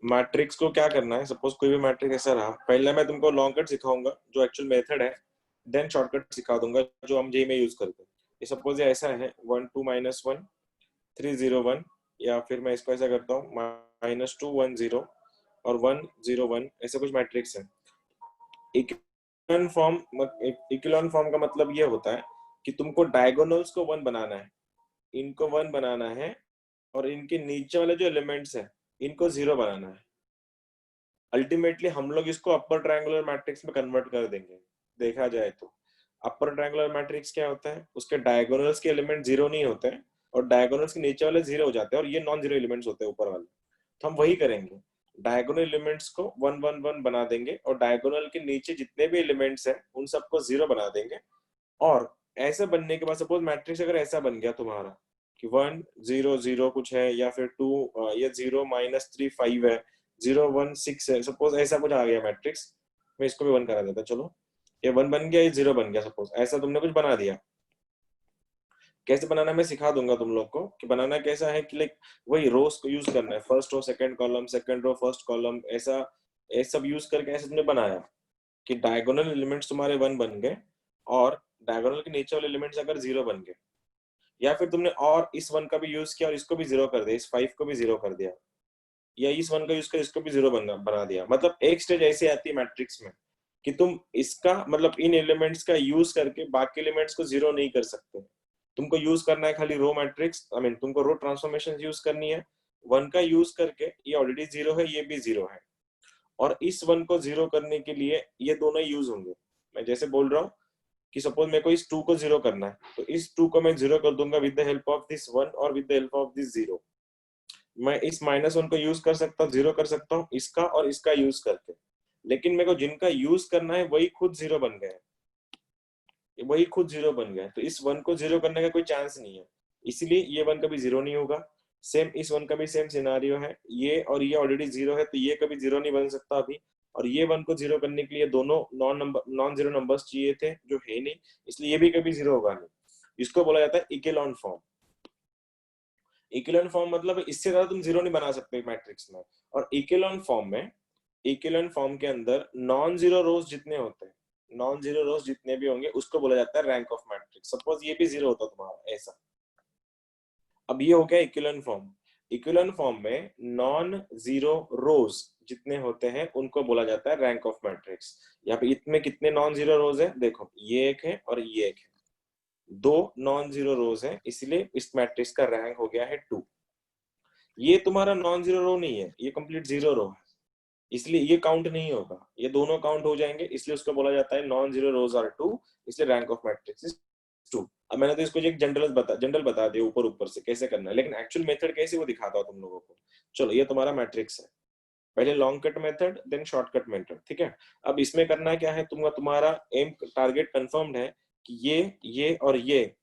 Matrix को क्या करना है, सपोज कोई भी मैट्रिक्स ऐसा रहा, पहले मैं तुमको लॉन्ग कट सिखाऊंगा जो एक्चुअल मेथड है, देन शॉर्टकट सिखा दूंगा जो हम जे में यूज करते हैं। ये सपोज ये ऐसा है 1 2 -1 3 0 1, या फिर मैं इसको ऐसा करता हूँ -2 1 0 और 1 0 1, ऐसे कुछ मैट्रिक्स है। इक्विलॉन फॉर्म का मतलब ये होता है कि तुमको डायगोनल्स को 1 बनाना है, इनको 1 बनाना है, और इनके नीचे वाले जो एलिमेंट्स है इनको 0 बनाना है। अल्टीमेटली हम लोग इसको अपर ट्रायंगुलर मैट्रिक्स में कन्वर्ट कर देंगे। देखा जाए तो अपर ट्रायंगुलर मैट्रिक्स क्या होता है, उसके डायगोनल्स के एलिमेंट 0 नहीं होते हैं, और डायगोनल्स के नीचे वाले 0 हो जाते हैं, और ये नॉन जीरो एलिमेंट्स होते हैं ऊपर वाले। तो हम वही करेंगे, डायगोनल एलिमेंट्स को 1 1 1 बना देंगे, और डायगोनल के नीचे जितने भी एलिमेंट्स हैं उन सबको 0 बना देंगे। और ऐसे बनने के बाद सपोज मैट्रिक्स अगर ऐसा बन गया तुम्हारा कि 1 0 0 कुछ है, या फिर 2 ये 0 -3 5 है, 0 1 6 है, सपोज ऐसा कुछ आ गया मैट्रिक्स। मैं इसको भी 1 करा देता, चलो ये 1 बन गया, ये 0 बन गया, सपोज ऐसा तुमने कुछ बना दिया। कैसे बनाना मैं सिखा दूंगा तुम लोग को कि बनाना कैसा है, कि लाइक वही रोज को यूज करना है, first row second column, second row first column, ऐसा ये सब यूज करके ऐसे तुमने बनाया कि डायगोनल एलिमेंट्स तुम्हारे 1 बन गए, और डायगोनल के नीचे वाले एलिमेंट्स अगर 0 बन गए, या फिर तुमने और इस 1 का भी यूज किया और इसको भी 0 कर दिया, इस 5 को भी 0 कर दिया, या इस 1 का यूज कर इसको भी 0 बना दिया। मतलब एक स्टेज ऐसी आती है मैट्रिक्स में कि तुम इसका मतलब इन एलिमेंट्स का यूज करके बाकी एलिमेंट्स को 0 नहीं कर सकते। तुमको यूज करना है खाली रो मैट्रिक्स, आई मीन तुमको रो ट्रांसफॉर्मेशन यूज करनी है। 1 का यूज करके ये ऑलरेडी 0 है, ये भी 0 है, और इस 1 को 0 करने के लिए ये दोनों यूज होंगे। मैं जैसे बोल रहा हूँ कि सपोज मेरे को इस 2 को 0 करना है, तो इस 2 को मैं 0 कर दूंगा with the help of this 1 और with the help of this 0। मैं इस -1 को यूज कर सकता हूँ, 0 कर सकता हूँ इसका और इसका यूज करके, लेकिन मेरे को जिनका यूज करना है वही खुद 0 बन गए, वही खुद 0 बन गया, तो इस 1 को 0 करने का कोई चांस नहीं है, इसलिए ये 1 कभी 0 नहीं होगा। सेम इस 1 का भी सेम सिनारियो है, ये और ये ऑलरेडी 0 है, तो ये कभी 0 नहीं बन सकता अभी। और ये 1 को 0 करने के लिए दोनों नॉन जीरो नंबर्स चाहिए थे जो है नहीं, इसलिए ये भी कभी 0 होगा नहीं। इसको बोला जाता है इकेलॉन फॉर्म। इकेलॉन फॉर्म मतलब इससे ज्यादा तुम 0 नहीं बना सकते मैट्रिक्स में। और इकेलॉन फॉर्म के अंदर नॉन जीरो रोज जितने होते हैं, नॉन जीरो रोज जितने भी होंगे उसको बोला जाता है रैंक ऑफ मैट्रिक्स। सपोज ये भी 0 होता तुम्हारा ऐसा, अब ये हो गया इक्विवेलेंट फॉर्म। इक्विवेलेंट फॉर्म में नॉन जीरो रोज जितने होते हैं उनको बोला जाता है रैंक ऑफ मैट्रिक्स। यहाँ पे इतने कितने नॉन जीरो रोज है, देखो ये एक है और ये एक है, 2 नॉन जीरो रोज है, इसलिए इस मैट्रिक्स का रैंक हो गया है 2। ये तुम्हारा नॉन जीरो रो नहीं है, ये कंप्लीट जीरो रो है, इसलिए ये काउंट नहीं होगा, ये दोनों काउंट हो जाएंगे, इसलिए उसको बोला जाता है नॉन जीरो रोज आर 2, इसलिए रैंक ऑफ मैट्रिक्स इज 2। अब मैंने तो इसको एक जनरल बता दिया ऊपर ऊपर से कैसे करना है, लेकिन एक्चुअल मेथड कैसे वो दिखाता हूँ तुम लोगों को। चलो ये तुम्हारा मैट्रिक्स है, पहले long cut method then shortcut method, ठीक है। अब इसमें करना क्या है, तुम्हारा एम टारगेट कंफर्म्ड है कि ये और ये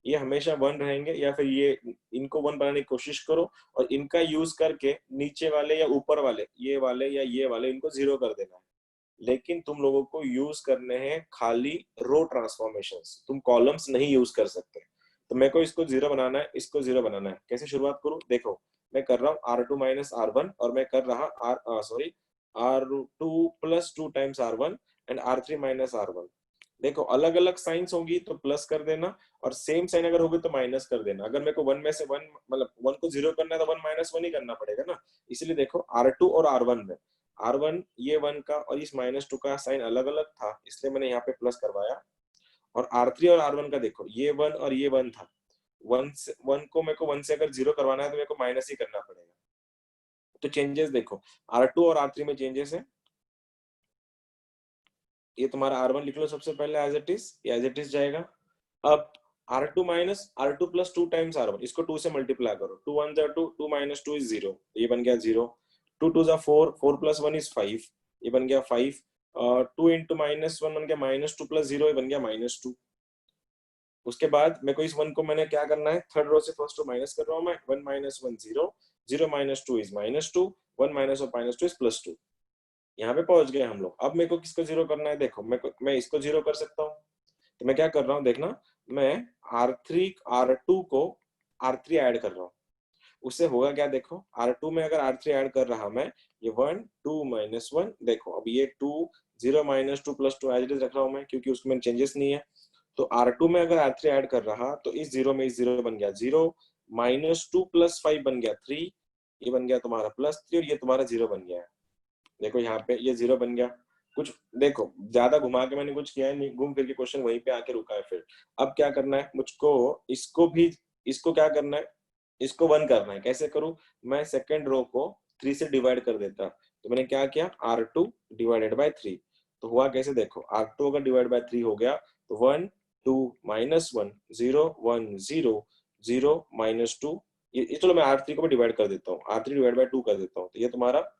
हमेशा 1 रहेंगे, या फिर ये इनको 1 बनाने की कोशिश करो, और इनका यूज करके नीचे वाले या ऊपर वाले ये वाले या ये वाले इनको 0 कर देना है। लेकिन तुम लोगों को यूज करने हैं खाली रो ट्रांसफॉर्मेशंस, तुम कॉलम्स नहीं यूज कर सकते। तो मेरे को इसको 0 बनाना है, इसको 0 बनाना है, कैसे शुरुआत करूं, देखो मैं कर रहा हूँ R2 - R1, और मैं कर रहा R2 + 2 times R1 and R3 - R1। देखो अलग अलग साइंस होगी तो प्लस कर देना, और सेम साइन अगर होगी तो माइनस कर देना। अगर मेरे को 1 में से 1 मतलब 1 को 0 करना है तो 1 - 1 ही करना पड़ेगा ना। इसलिए देखो R2 और R1 में R1 ये 1 का और इस -2 का साइन अलग अलग था, इसलिए मैंने यहाँ पे प्लस करवाया। और R3 और R1 का देखो ये 1 और ये 1 था, 1 को मेरे को 1 से अगर 0 करवाना है तो मेरे को माइनस ही करना पड़ेगा। तो चेंजेस देखो R2 और R3 में चेंजेस है। ये तुम्हारा R1 लिख लो सबसे पहले as it is, as it is जाएगा। अब R2 - R2 + 2 टाइम्स R1, इसको 2 से मल्टीप्लाई करो, 2 1 2, 2 - 2 इज 0, ये बन गया 0। 2 2 4, 4 + 1 इज 5, ये बन गया 5। 2 × -1 बन गया -2 + 0, ये बन गया -2। उसके बाद मेरे को इस 1 को मैंने क्या करना है, थर्ड रो से फर्स्ट रो माइनस कर रहा हूँ मैं, 1 - 1 0, 0 - 2 इज -2, 1 - -2 इज +2। यहाँ पे पहुंच गए हम लोग। अब मेरे को किसको 0 करना है, देखो मैं इसको 0 कर सकता हूँ। तो मैं क्या कर रहा हूँ देखना, मैं R2 को R3 ऐड कर रहा हूँ। उससे होगा क्या देखो, R2 में अगर R3 ऐड कर रहा मैं, ये 1 2 -1, देखो अब ये 2 0 -2 +2 एज इट इज रख रहा हूं मैं, क्योंकि उसमें चेंजेस नहीं है। तो R2 में अगर R3 ऐड कर रहा तो इस 0 में इस 0 बन गया 0 -2 + 5 बन गया 3, ये बन गया तुम्हारा +3 और ये तुम्हारा 0 बन गया है। देखो यहाँ पे ये 0 बन गया। कुछ देखो ज्यादा घुमा के मैंने कुछ किया है नहीं, घूम फिर के क्वेश्चन वहीं पे आके रुका है। फिर अब क्या करना है मुझको, इसको भी, इसको क्या करना है, इसको 1 करना है। कैसे करूं मैं, सेकंड रो को 3 से डिवाइड कर देता। तो मैंने क्या किया, R2 डिवाइडेड बाय 3। तो हुआ कैसे देखो, R2 अगर डिवाइड बाय 3 हो गया तो 1 2 -1 0 1 0 0 -2, ये चलो मैं R3 को भी डिवाइड कर देता हूँ, R3 डिवाइड बाय 2 कर देता हूँ। तो ये तुम्हारा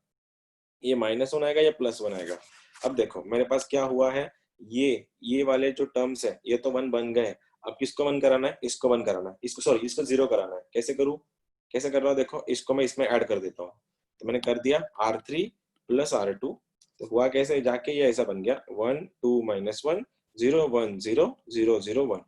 ये -1 आएगा, ये +1 आएगा। अब देखो मेरे पास क्या हुआ है, ये वाले जो टर्म्स है ये तो 1 बन गए। अब किसको 1 कराना है, इसको 1 कराना है, इसको सॉरी इसको 0 कराना है। कैसे करूं, कैसे कर रहा हूं देखो, इसको मैं इसमें ऐड कर देता हूँ। तो मैंने कर दिया R3 + R2। तो हुआ कैसे, जाके ये ऐसा बन गया 1 2 -1 0 1 0 0 0 1।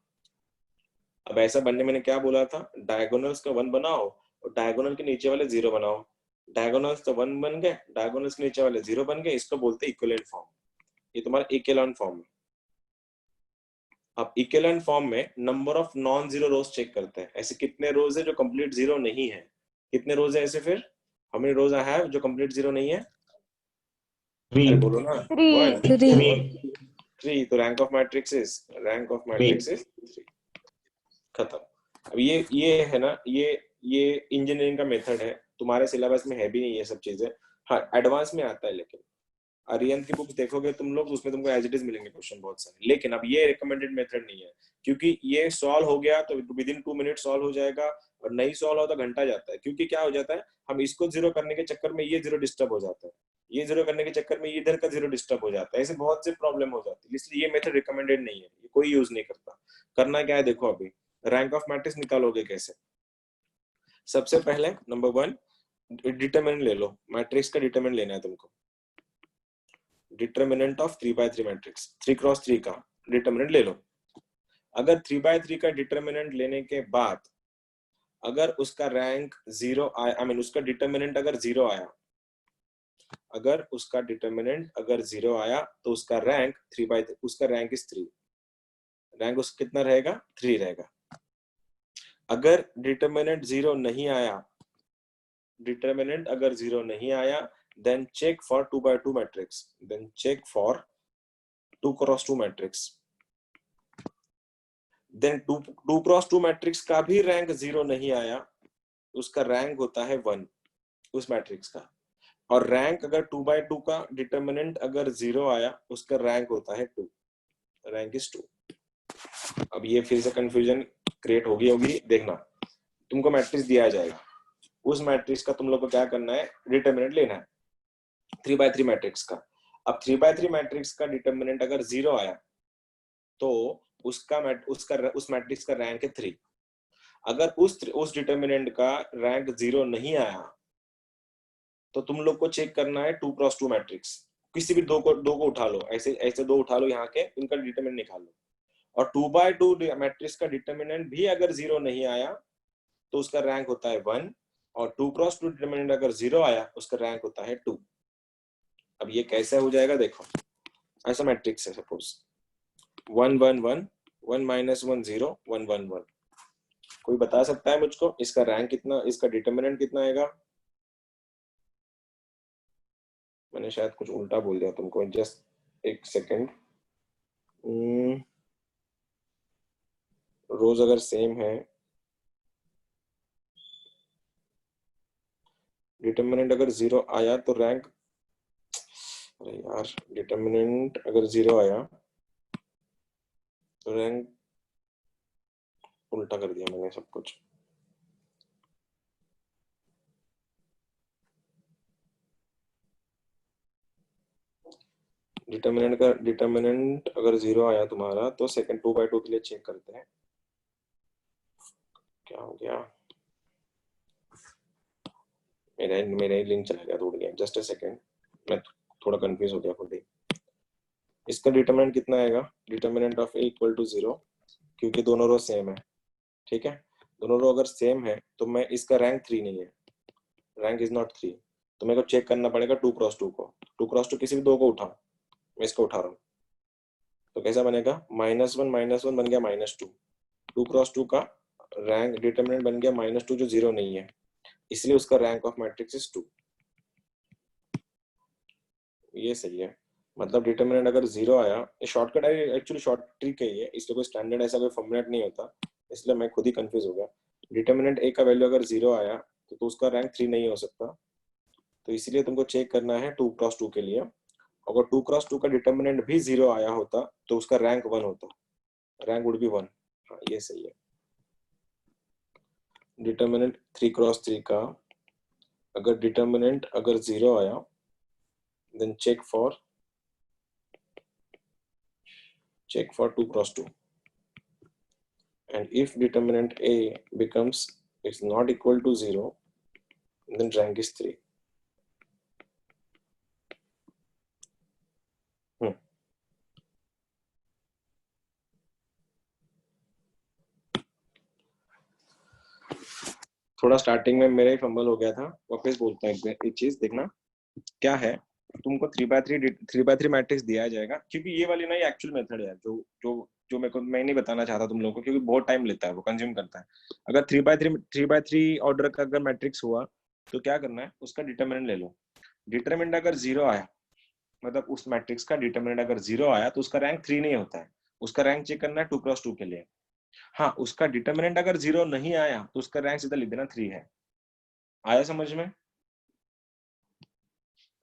अब ऐसा बनने मैंने क्या बोला था, डायगोनल्स का 1 बनाओ और डायगोनल के नीचे वाले 0 बनाओ। डायगोनल्स तो 1 बन गए, डायगोनल्स के नीचे वाले 0 बन गए, इसको बोलते हैं इक्विवेलेंट फॉर्म। ये तुम्हारा इक्विवेलेंट फॉर्म है। अब इक्विवेलेंट फॉर्म में number of non zero rows check करते हैं, ऐसे कितने रोज है जो कंप्लीट जीरो नहीं है। कितने रोज है ऐसे, फिर how many rows I have जो कंप्लीट जीरो नहीं है, अरे 3 बोलो ना, 1 3 3। तो रैंक ऑफ मैट्रिक्स इज 3। खत्म। अब ये है ना, ये इंजीनियरिंग का मेथड है, तुम्हारे सिलेबस में है भी नहीं ये सब चीजें। हाँ एडवांस में आता है, लेकिन अरिहंत की बुक देखोगे तुम लोग, उसमें तुमको एज इट इज मिलेंगे क्वेश्चन बहुत सारे। लेकिन अब ये रिकमेंडेड मेथड नहीं है, क्योंकि ये सॉल्व हो गया तो विद इन 2 मिनट सॉल्व हो जाएगा, और नहीं सॉल्व हो तो घंटा जाता है। क्योंकि क्या हो जाता है, हम इसको 0 करने के चक्कर में ये 0 डिस्टर्ब हो जाता है, ये 0 करने के चक्कर में इधर का 0 डिस्टर्ब हो जाता है, ऐसे बहुत से प्रॉब्लम हो जाती है। इसलिए ये मेथड रिकमेंडेड नहीं है, ये कोई यूज नहीं करता। करना क्या है देखो, अभी रैंक ऑफ मैट्रिक्स निकालोगे कैसे। सबसे पहले नंबर 1 डिटरमिनेंट ले लो, मैट्रिक्स का डिटरमिनेंट लेना है तुमको। Determinant of 3x3 matrix, 3x3 का डिटरमिनेंट ले लो। अगर 3x3 का डिटरमिनेंट लेने के बाद अगर उसका रैंक 0 आया, आई मीन उसका डिटरमिनेंट अगर 0 आया, अगर उसका डिटरमिनेंट अगर 0 आया तो उसका रैंक 3/3, उसका रैंक इज 3। रैंक उसका कितना रहेगा, 3 रहेगा। अगर डिटरमिनेंट 0 नहीं आया, डिटरमिनेंट अगर 0 नहीं आया, then check for 2x2 matrix, then check for 2x2 matrix, then 2x2 matrix का भी रैंक 0 नहीं आया, उसका रैंक होता है 1 उस मैट्रिक्स का। और रैंक अगर 2x2 का डिटरमिनेंट अगर 0 आया, उसका रैंक होता है 2, रैंक इज 2। अब ये फिर से कंफ्यूजन क्रिएट होगी, देखना तुमको मैट्रिक्स दिया जाएगा, उस मैट्रिक्स का तुम लोग को क्या करना है, डिटरमिनेंट लेना है 3x3 मैट्रिक्स का। अब 3x3 मैट्रिक्स का डिटरमिनेंट अगर 0 आया तो उस मैट्रिक्स का रैंक है 3। अगर उस डिटरमिनेंट का रैंक 0 नहीं आया तो तुम लोग को चेक करना है 2x2 मैट्रिक्स, किसी भी दो को उठा लो, ऐसे ऐसे 2 उठा लो यहाँ के, इनका डिटरमिनेंट निकाल लो। और 2x2 मैट्रिक्स का डिटरमिनेंट भी अगर 0 नहीं आया तो उसका रैंक होता है 1, और 2x2 डिटरमिनेंट अगर 0 आया उसका रैंक होता है 2। अब ये कैसे हो जाएगा देखो, ऐसा मैट्रिक्स है सपोज 1 1 1 1 -1 0 1 1 1। कोई बता सकता है मुझको इसका रैंक कितना, इसका डिटरमिनेंट कितना आएगा। मैंने शायद कुछ उल्टा बोल दिया तुमको, जस्ट एक सेकेंड। रोज अगर सेम है, डिटरमिनेंट अगर 0 आया तो रैंक, अरे यार डिटरमिनेंट अगर 0 आया तो रैंक, उल्टा कर दिया मैंने सब कुछ। डिटरमिनेंट अगर 0 आया तुम्हारा तो सेकंड 2x2 के लिए चेक करते हैं क्या हो गया। मेरा ही लिंक चला गया, टूट गया, जस्ट अ सेकंड, मैं थोड़ा कंफ्यूज हो गया खुद ही। इसका डिटरमिनेंट कितना आएगा, डिटरमिनेंट ऑफ a = 0, क्योंकि दोनों रो सेम है, ठीक है। दोनों रो अगर सेम है तो मैं इसका रैंक 3 नहीं है, रैंक इज नॉट 3, तो मेरे को चेक करना पड़ेगा 2 क्रॉस 2 को। 2 क्रॉस 2 किसी भी दो को उठाओ, मैं इसको उठा रहा हूँ, तो कैसा बनेगा, -1 बन गया -2। 2 क्रॉस 2 का रैंक डिटरमिनेंट बन गया -2 जो 0 नहीं है, इसलिए उसका रैंक ऑफ मैट्रिक्स इज 2। ये सही है, मतलब डिटरमिनेंट अगर 0 आया, ये शॉर्टकट है एक्चुअली, शॉर्ट ट्रिक है ये, इसलिए कोई स्टैंडर्ड ऐसा कोई फॉर्मूलेट नहीं होता, इसलिए मैं खुद ही कंफ्यूज हो गया। डिटरमिनेंट a का वैल्यू अगर 0 आया तो उसका रैंक 3 नहीं हो सकता, तो इसीलिए तुमको चेक करना है 2 क्रॉस 2 के लिए। अगर 2 क्रॉस 2 का डिटरमिनेंट भी 0 आया होता तो उसका रैंक 1 होता, रैंक वुड बी 1। हाँ ये सही है। डिटरमिनेंट 3 क्रॉस 3 का अगर डिटरमिनेंट अगर 0 आया, then check for 2 cross 2, and if determinant a becomes is not equal to 0, then rank is 3. थोड़ा स्टार्टिंग में मेरा ही फंबल हो गया था, वापस बोलता हूँ एक चीज देखना क्या है। तुमको 3x3 मैट्रिक्स दिया जाएगा, क्योंकि ये वाली ना ये एक्चुअल मेथड है जो जो जो मैं नहीं बताना चाहता तुम लोगों को, क्योंकि बहुत टाइम लेता है, वो कंज्यूम करता है। अगर 3x3 ऑर्डर का अगर मैट्रिक्स हुआ तो क्या करना है, उसका डिटरमिनेंट ले लो। डिटरमिनेंट अगर 0 आया, मतलब उस मैट्रिक्स का डिटरमिनेंट अगर 0 आया तो उसका रैंक 3 नहीं होता है, उसका रैंक चेक करना है 2 क्रॉस 2 के लिए। हाँ, उसका डिटरमिनेंट अगर 0 नहीं आया तो उसका रैंक सीधा लिख देना 3 है। आया समझ में?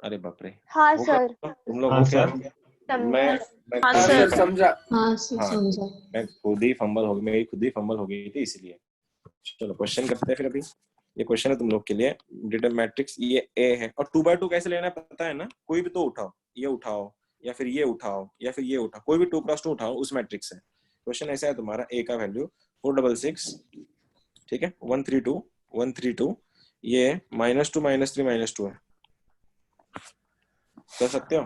अरे बाप रे। हाँ सर। तुम लोग हो क्या? मैं हाँ सर समझा। हाँ सर हाँ, समझा। मैं खुद ही फंबल हो गई थी इसलिए। चलो क्वेश्चन करते हैं फिर। अभी ये क्वेश्चन है तुम लोग के लिए, डिटर मैट्रिक्स ये ए है, और 2x2 कैसे लेना है पता है ना? कोई भी तो उठाओ, ये उठाओ या फिर ये उठाओ या फिर ये उठाओ, कोई भी 2 क्रॉस 2 उठाओ उस मैट्रिक्स से। क्वेश्चन ऐसा है तुम्हारा, ए का वैल्यू 466, ठीक है, 132, ये -2 -3 -2 है, कर सकते हो?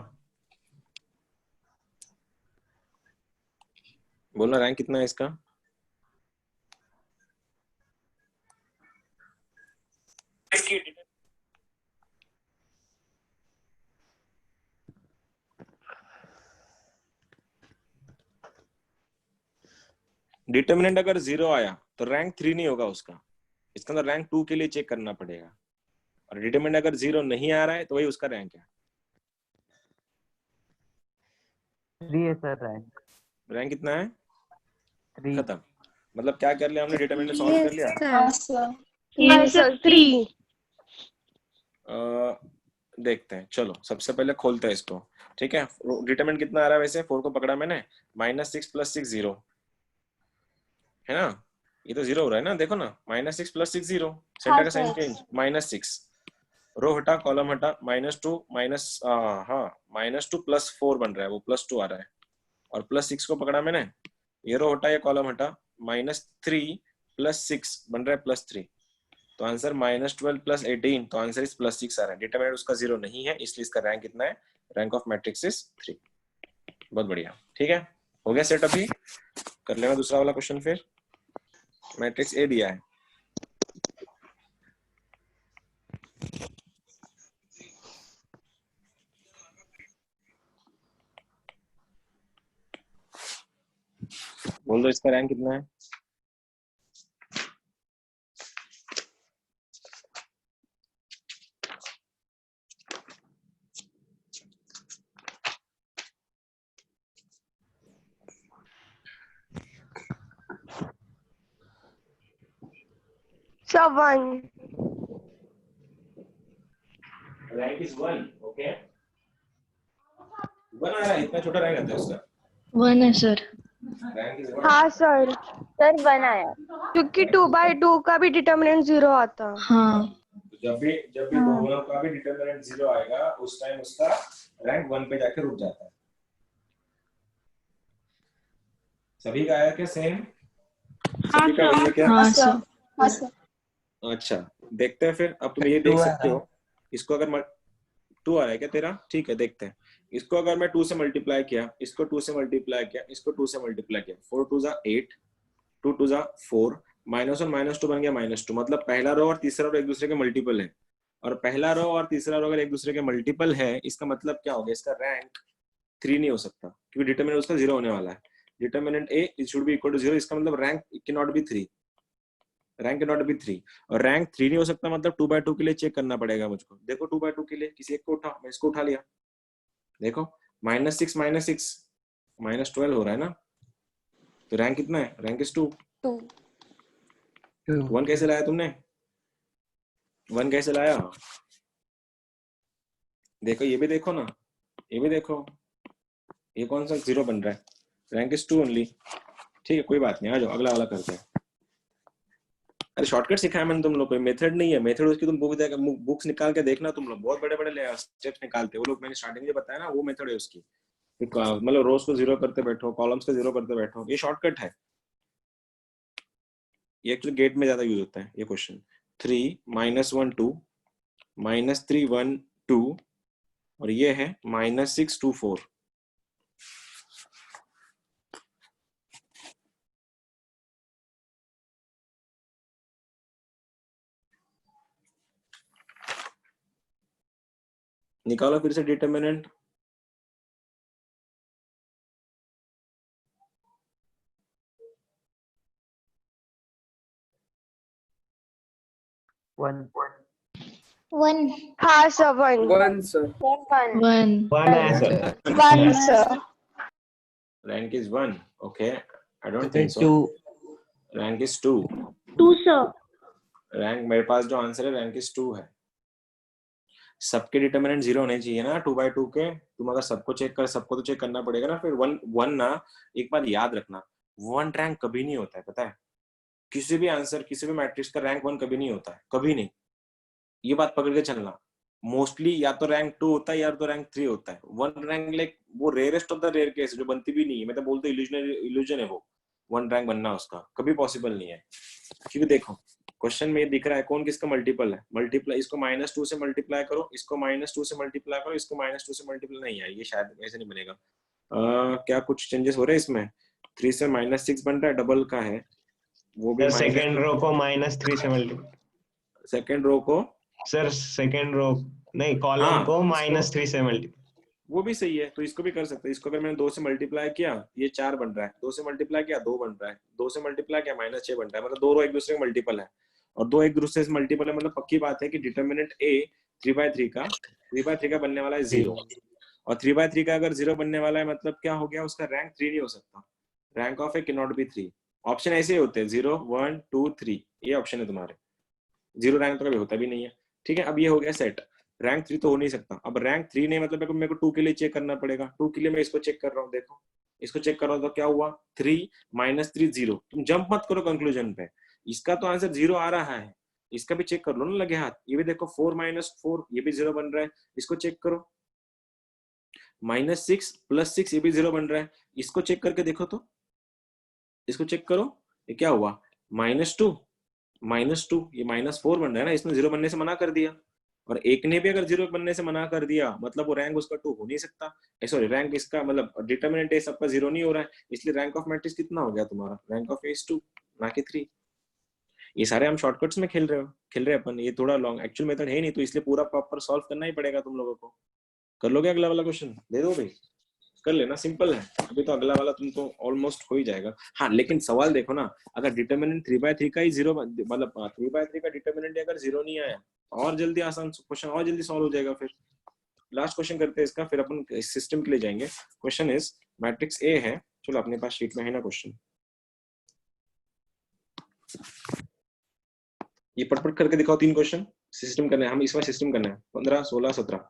बोलना रैंक कितना है इसका? डिटरमिनेंट अगर 0 आया तो रैंक 3 नहीं होगा उसका, इसका अंदर रैंक 2 के लिए चेक करना पड़ेगा, और डिटरमिनेंट अगर 0 नहीं आ रहा है तो वही उसका रैंक है। 3 है सर रैंक। रैंक कितना है? 3। खत्म। मतलब क्या कर लिया हमने, डिटरमिनेंट सॉल्व कर लिया। Yes sir 3। देखते हैं, चलो सबसे पहले खोलते हैं इसको, ठीक है। डिटरमिनेंट कितना आ रहा है वैसे? 4 को पकड़ा मैंने, -6 + 6 0 है ना, ये तो 0 हो रहा है ना, देखो ना, -6 + 6 0, सेंटर का साइन चेंज, -6, रो हटा कॉलम हटा, -2 -2 + 4 बन रहा है, वो +2 आ रहा है, और +6 को पकड़ा मैंने, ये रो हटा ये कॉलम हटा, -3 + 6 बन रहा है +3, तो आंसर -12 + 18, तो आंसर इज +6 आ रहा है। डिटरमिनेंट उसका 0 नहीं है, इसलिए इसका रैंक कितना है? Rank of matrix is 3। बहुत बढ़िया, ठीक है, हो गया सेट। अभी कर लेना दूसरा वाला क्वेश्चन फिर। मैट्रिक्स ए दिया है, बोल दो इसका रैंक कितना है? सर 1। रैंक इज 1, ओके, 1 आ रहा है, इतना छोटा रैंक आता है उसका। 1 है सर। Rank is 1। हाँ सर, सर 1 आया। क्योंकि 2/2 का भी डिटरमिनेंट 0 आता। हाँ जब भी दोनों का भी डिटरमिनेंट 0 आएगा उस टाइम उसका रैंक 1 पे जाके रुक जाता है। सभी का आया क्या सेम? सभी का वही है क्या? हाँ सर। हाँ सर। अच्छा, देखते हैं फिर। अब तुम ये देख सकते हो, इसको अगर 2 आ रहा है क्या तेरा? ठीक है, देखते हैं इसको। अगर मैं 2 से मल्टीप्लाई किया, इसको 2 से मल्टीप्लाई किया, इसको 2 से मल्टीप्लाई किया, 4 2 = 8, 2 2 = 4, माइनस 1 माइनस 2 बन गया -2, मतलब पहला रो और तीसरा रो एक दूसरे के मल्टीपल है, और पहला रो और तीसरा रो अगर एक दूसरे के मल्टीपल है, इसका मतलब क्या हो गया, इसका रैंक 3 नहीं हो सकता, क्योंकि डिटरमिनेंट उसका 0 होने वाला है। Determinant A it should be equal to 0, इसका मतलब rank can not be 3, rank can not be 3, और रैंक 3 नहीं हो सकता, मतलब 2/2 के लिए चेक करना पड़ेगा मुझको। देखो 2/2 के लिए किसी एक को उठा, मैं इसको उठा लिया, देखो -6 -12 हो रहा है ना, तो रैंक कितना है, रैंक इज 2। 1 कैसे लाया तुमने, 1 कैसे लाया, देखो ये भी देखो ना, ये भी देखो, ये कौन सा 0 बन रहा है, रैंक इज 2 ओनली। ठीक है, कोई बात नहीं, आ जाओ अगला वाला करते हैं। अरे शॉर्टकट सिखाया मैंने तुम लोग को, मेथड नहीं है, मेथड उसकी तुम बुक्स निकाल के देखना, तुम लोग बहुत बड़े बड़े स्टेप्स निकालते हो, वो लोग मैंने स्टार्टिंग में बताया ना, वो मेथड है उसकी, मतलब रोज को 0 करते बैठो, कॉलम्स को 0 करते बैठो, ये शॉर्टकट है, ये एक्चुअली गेट में ज्यादा यूज होता है ये क्वेश्चन। 3 -1 2 -3 1 2, और ये है -6 2 4। निकालो फिर से डिटरमिनेंट। वन हाँ सर, 1 1 sir. 1 है sir. 1 sir. Rank is 1, okay, I don't think so, 2 rank is 2, 2 sir. Rank मेरे पास जो आंसर है रैंक इज 2 है। सबके डिटरमिनेंट 0 होने चाहिए ना 2/2 के, तुम अगर सबको चेक कर, सबको तो चेक करना पड़ेगा ना, फिर 1 ना, एक बात याद रखना, 1 रैंक कभी नहीं होता है, पता है, किसी भी आंसर, किसी भी मैट्रिक्स का रैंक 1 कभी नहीं होता है, कभी नहीं, ये बात पकड़ के चलना। मोस्टली या तो रैंक 2 होता है या तो रैंक 3 होता है, 1 रैंक लाइक वो rarest of the rare case, जो बनती भी नहीं है, मैं तो बोलता हूँ इल्यूजन है वो, 1 रैंक बनना उसका कभी पॉसिबल नहीं है। क्योंकि देखो क्वेश्चन में ये दिख रहा है कौन किसका मल्टीपल है, मल्टीप्लाई, इसको -2 से मल्टीप्लाई करो, इसको -2 से मल्टीप्लाई करो, इसको -2 से मल्टीप्लाई, नहीं है ये शायद ऐसे नहीं बनेगा, क्या कुछ चेंजेस हो रहे हैं इसमें, 3 से -6 बन रहा है, डबल का है वो भी, सेकंड रो को -3 से मल्टीप्लाई, सेकंड रो को, सर सेकंड रो नहीं, कॉलम हाँ, को इसको, -3 से मल्टीप्लाई, वो भी सही है, तो इसको भी कर सकते हैं, इसको अगर मैंने 2 से मल्टीप्लाई किया ये 4 बन रहा है, 2 से मल्टीप्लाई किया 2 बन रहा है, 2 से मल्टीप्लाई किया -6 बन रहा है, मतलब 2 रो एक दूसरे का मल्टीपल है, और 2 एक दूसरे से मल्टीपल है, मतलब पक्की बात है कि डिटरमिनेंट ए 3/3 का बनने वाला है 0, और 3/3 का अगर 0 बनने वाला है मतलब क्या हो गया, उसका रैंक 3 नहीं हो सकता, rank of A can not be 3। Option ऐसे ही होते हैं 0 1 2 3, ये ऑप्शन है तुम्हारे, 0 रैंक तो कभी होता भी नहीं है। ठीक है, अब ये हो गया सेट, रैंक 3 तो हो नहीं सकता, अब रैंक 3 नहीं मतलब मेरे को 2 के लिए चेक करना पड़ेगा, 2 के लिए मैं इसको चेक कर रहा हूँ, देखो इसको चेक कर रहा हूँ तो क्या हुआ, 3 -3 0, तुम जंप मत करो कंक्लूजन पे, इसका तो आंसर 0 आ रहा है, इसका भी चेक कर लो ना लगे हाथ, ये भी देखो 4 -4 ये भी 0 बन रहा है, इसको चेक करो, -6 +6 ये भी 0 बन रहा है, इसको चेक करके देखो तो, इसको चेक करो, ये क्या हुआ, -2 ये -4 बन रहा है ना, इसने 0 बनने से मना कर दिया, और एक ने भी अगर 0 बनने से मना कर दिया मतलब वो रैंक उसका 2 हो नहीं सकता, सॉरी रैंक इसका मतलब डिटरमिनेंट ए सबका 0 नहीं हो रहा है, इसलिए रैंक ऑफ मैट्रिक्स कितना हो गया तुम्हारा, रैंक ऑफ ए इज 2 ना कि 3। ये सारे हम शॉर्टकट्स में खेल रहे हैं अपन, ये थोड़ा लॉन्ग एक्चुअल मेथड है नहीं, तो इसलिए पूरा प्रॉपर सॉल्व करना ही पड़ेगा तुम लोगों को। कर लोगे अगला वाला क्वेश्चन, दे दो भाई, कर लेना, सिंपल है, अभी तो अगला वाला तुमको ऑलमोस्ट हो ही जाएगा। हाँ लेकिन सवाल देखो ना, अगर डिटरमिनेंट 3/3 का ही 0 मतलब 3/3 का डिटरमिनेंट अगर 0 नहीं आया, और जल्दी आसान क्वेश्चन और जल्दी सॉल्व हो जाएगा। फिर लास्ट क्वेश्चन करते हैं इसका, फिर अपन सिस्टम के लिए जाएंगे। क्वेश्चन इज मैट्रिक्स ए है, चलो अपने पास शीट में है ना क्वेश्चन, ये पटपट करके दिखाओ, 3 क्वेश्चन सिस्टम करना है, हम इस बार सिस्टम करना है 15 16 17।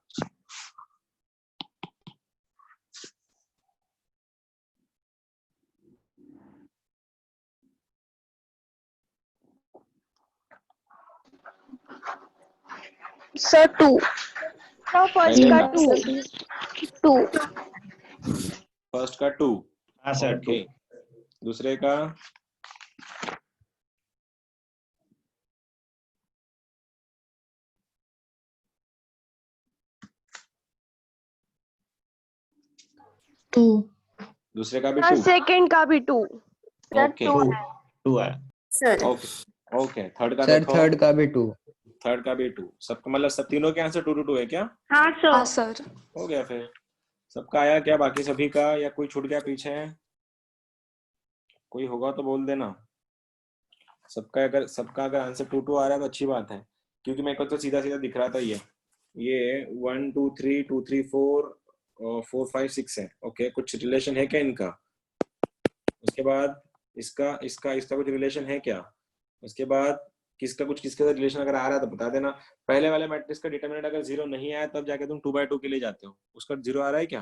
सर 2 सर, फर्स्ट का 2 फर्स्ट का 2, हाँ सर 2, ओके, दूसरे का 2 दूसरे का भी सर, 2, सेकंड का भी 2 सर, ओके 2 2 है। सर। ओके ओके, थर्ड का सर देखो, थर्ड का भी 2। थर्ड का भी 2, सबका मतलब सब तीनों के आंसर 2 2 2 है क्या? हाँ हाँ सर। सर। हो गया फिर, सबका आया क्या बाकी सभी का, या कोई छूट गया पीछे? कोई होगा तो बोल देना। सबका अगर आंसर 2 2 आ रहा है तो अच्छी बात है, क्योंकि मेरे को तो सीधा सीधा दिख रहा था ये 1 2 3 2 3 4 4 5 6 है। ओके, कुछ रिलेशन है क्या इनका? उसके बाद इसका इसका इसका कुछ रिलेशन है क्या? उसके बाद किसका कुछ किसके साथ रिलेशन अगर आ रहा है तो बता देना। पहले वाले मैट्रिक्स का डिटरमिनेंट अगर 0 नहीं आया तब जाके तुम 2/2 के लिए जाते हो। उसका 0 आ रहा है क्या?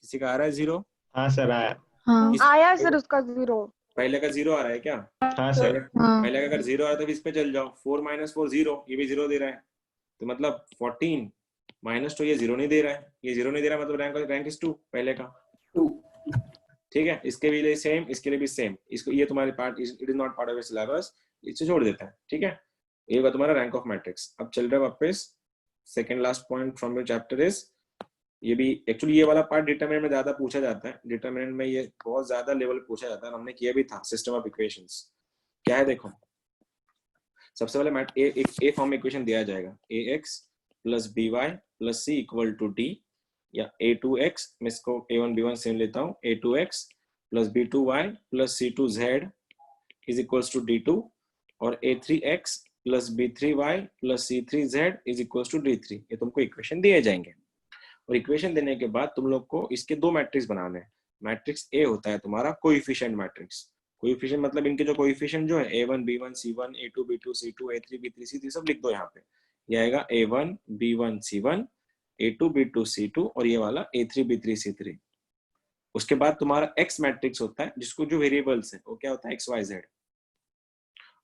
किसी का आ रहा है 0? हाँ सर आया। हाँ इस आया सर उसका 0। पहले का 0 आ रहा है क्या? हाँ पहले सर। हाँ पहले का अगर 0 आया तो इस पे चल जाओ, 4 - 4 0, ये भी 0 दे रहा है, तो मतलब 14 -2 ये 0 नहीं दे रहा है, ये 0 नहीं दे रहा, मतलब रैंक इज 2 पहले का। ठीक है, इसके लिए सेम, इसके लिए भी सेम, इसको ये तुम्हारे part it is not part of syllabus, इसे छोड़ देता है। ठीक है, ये होगा तुम्हारा रैंक ऑफ मैट्रिक्स। अब चल रहा है वापस, second last point from your chapter is, ये भी एक्चुअली ये वाला पार्ट डिटरमिनेंट में ज्यादा पूछा जाता है, डिटरमिनेंट में ये बहुत ज्यादा लेवल पूछा जाता है, हमने किया भी था। सिस्टम ऑफ इक्वेशंस क्या है देखो, सबसे पहले एक ए फॉर्म में इक्वेशन दिया जाएगा, ax + by + c = d, या a2x, मैं इसको a1 b1 सेम लेता हूँ, a2x + b2y + c2z = d2, और a3x + b3y + c3z = d3। ये तुमको इक्वेशन दिए जाएंगे, और इक्वेशन देने के बाद तुम लोग को इसके दो मैट्रिक्स बनाने हैं। मैट्रिक्स ए होता है तुम्हारा कोएफिशिएंट मैट्रिक्स, कोएफिशिएंट मतलब इनके जो कोएफिशिएंट जो है a1 b1 c1 a2 b2 c2 a3 b3 c3 सब लिख दो यहाँ पे। ये आएगा a1 b1 c1 a2 b2 c2 और ये वाला a3 b3 c3। उसके बाद तुम्हारा x मैट्रिक्स होता है, जिसको जो वेरिएबल्स है वो क्या होता है x y z,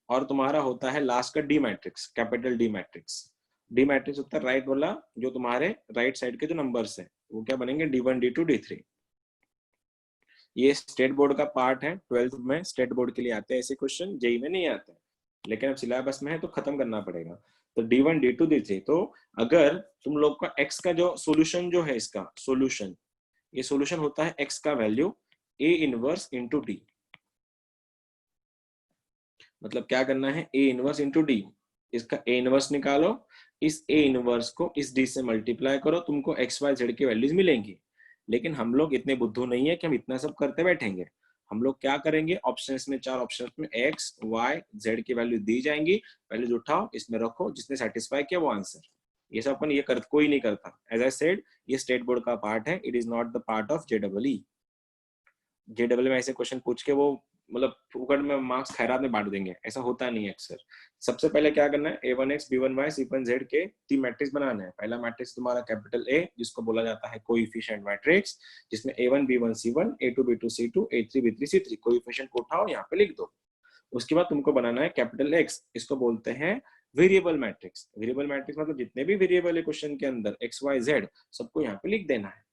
और तुम्हारा होता है लास्ट का D matrix, capital D matrix. D matrix होता है राइट वाला, जो तुम्हारे राइट साइड के जो नंबर्स है वो क्या बनेंगे, d1 d2 d3। ये स्टेट बोर्ड का पार्ट है, 12th में स्टेट बोर्ड के लिए आते हैं ऐसे क्वेश्चन, जेई में नहीं आते, लेकिन अब सिलेबस में है तो खत्म करना पड़ेगा। तो d1 d2 d3, तो अगर तुम लोग का x का जो सोल्यूशन जो है, इसका सोल्यूशन, ये सोल्यूशन होता है x का value a inverse into d। मतलब क्या करना है, a इनवर्स इंटू d, इसका a इनवर्स निकालो, इस a इनवर्स को इस d से मल्टीप्लाई करो, तुमको x y z की वैल्यूज मिलेंगी। लेकिन हम लोग इतने बुद्धू नहीं है कि हम इतना सब करते बैठेंगे। हम लोग क्या करेंगे, ऑप्शंस में 4 ऑप्शंस में x y z की वैल्यू दी जाएंगी, वैल्यूज उठाओ इसमें रखो, जिसने सेटिस्फाई किया वो आंसर। ये सब अपन ये कोई नहीं करता। एज आई सेड, ये स्टेट बोर्ड का पार्ट है, it is not the part of JEE। JEE में ऐसे क्वेश्चन पूछ के वो मतलब फुकट में मार्क्स खैरात में बांट देंगे, ऐसा होता नहीं है अक्सर। सबसे पहले क्या करना है, a1x b1y c1z के 3 मैट्रिक्स बनाना है। पहला मैट्रिक्स तुम्हारा कैपिटल A, जिसको बोला जाता है कोएफिशिएंट मैट्रिक्स, जिसमें a1 b1 c1 a2 b2 c2 a3 b3 c3, coefficient को उठाओ यहाँ पे लिख दो। उसके बाद तुमको बनाना है कैपिटल X, इसको बोलते हैं वेरिएबल मैट्रिक्स। वेरिएबल मैट्रिक्स मतलब जितने भी वेरिएबल है क्वेश्चन के अंदर x y z सबको यहाँ पे लिख देना है।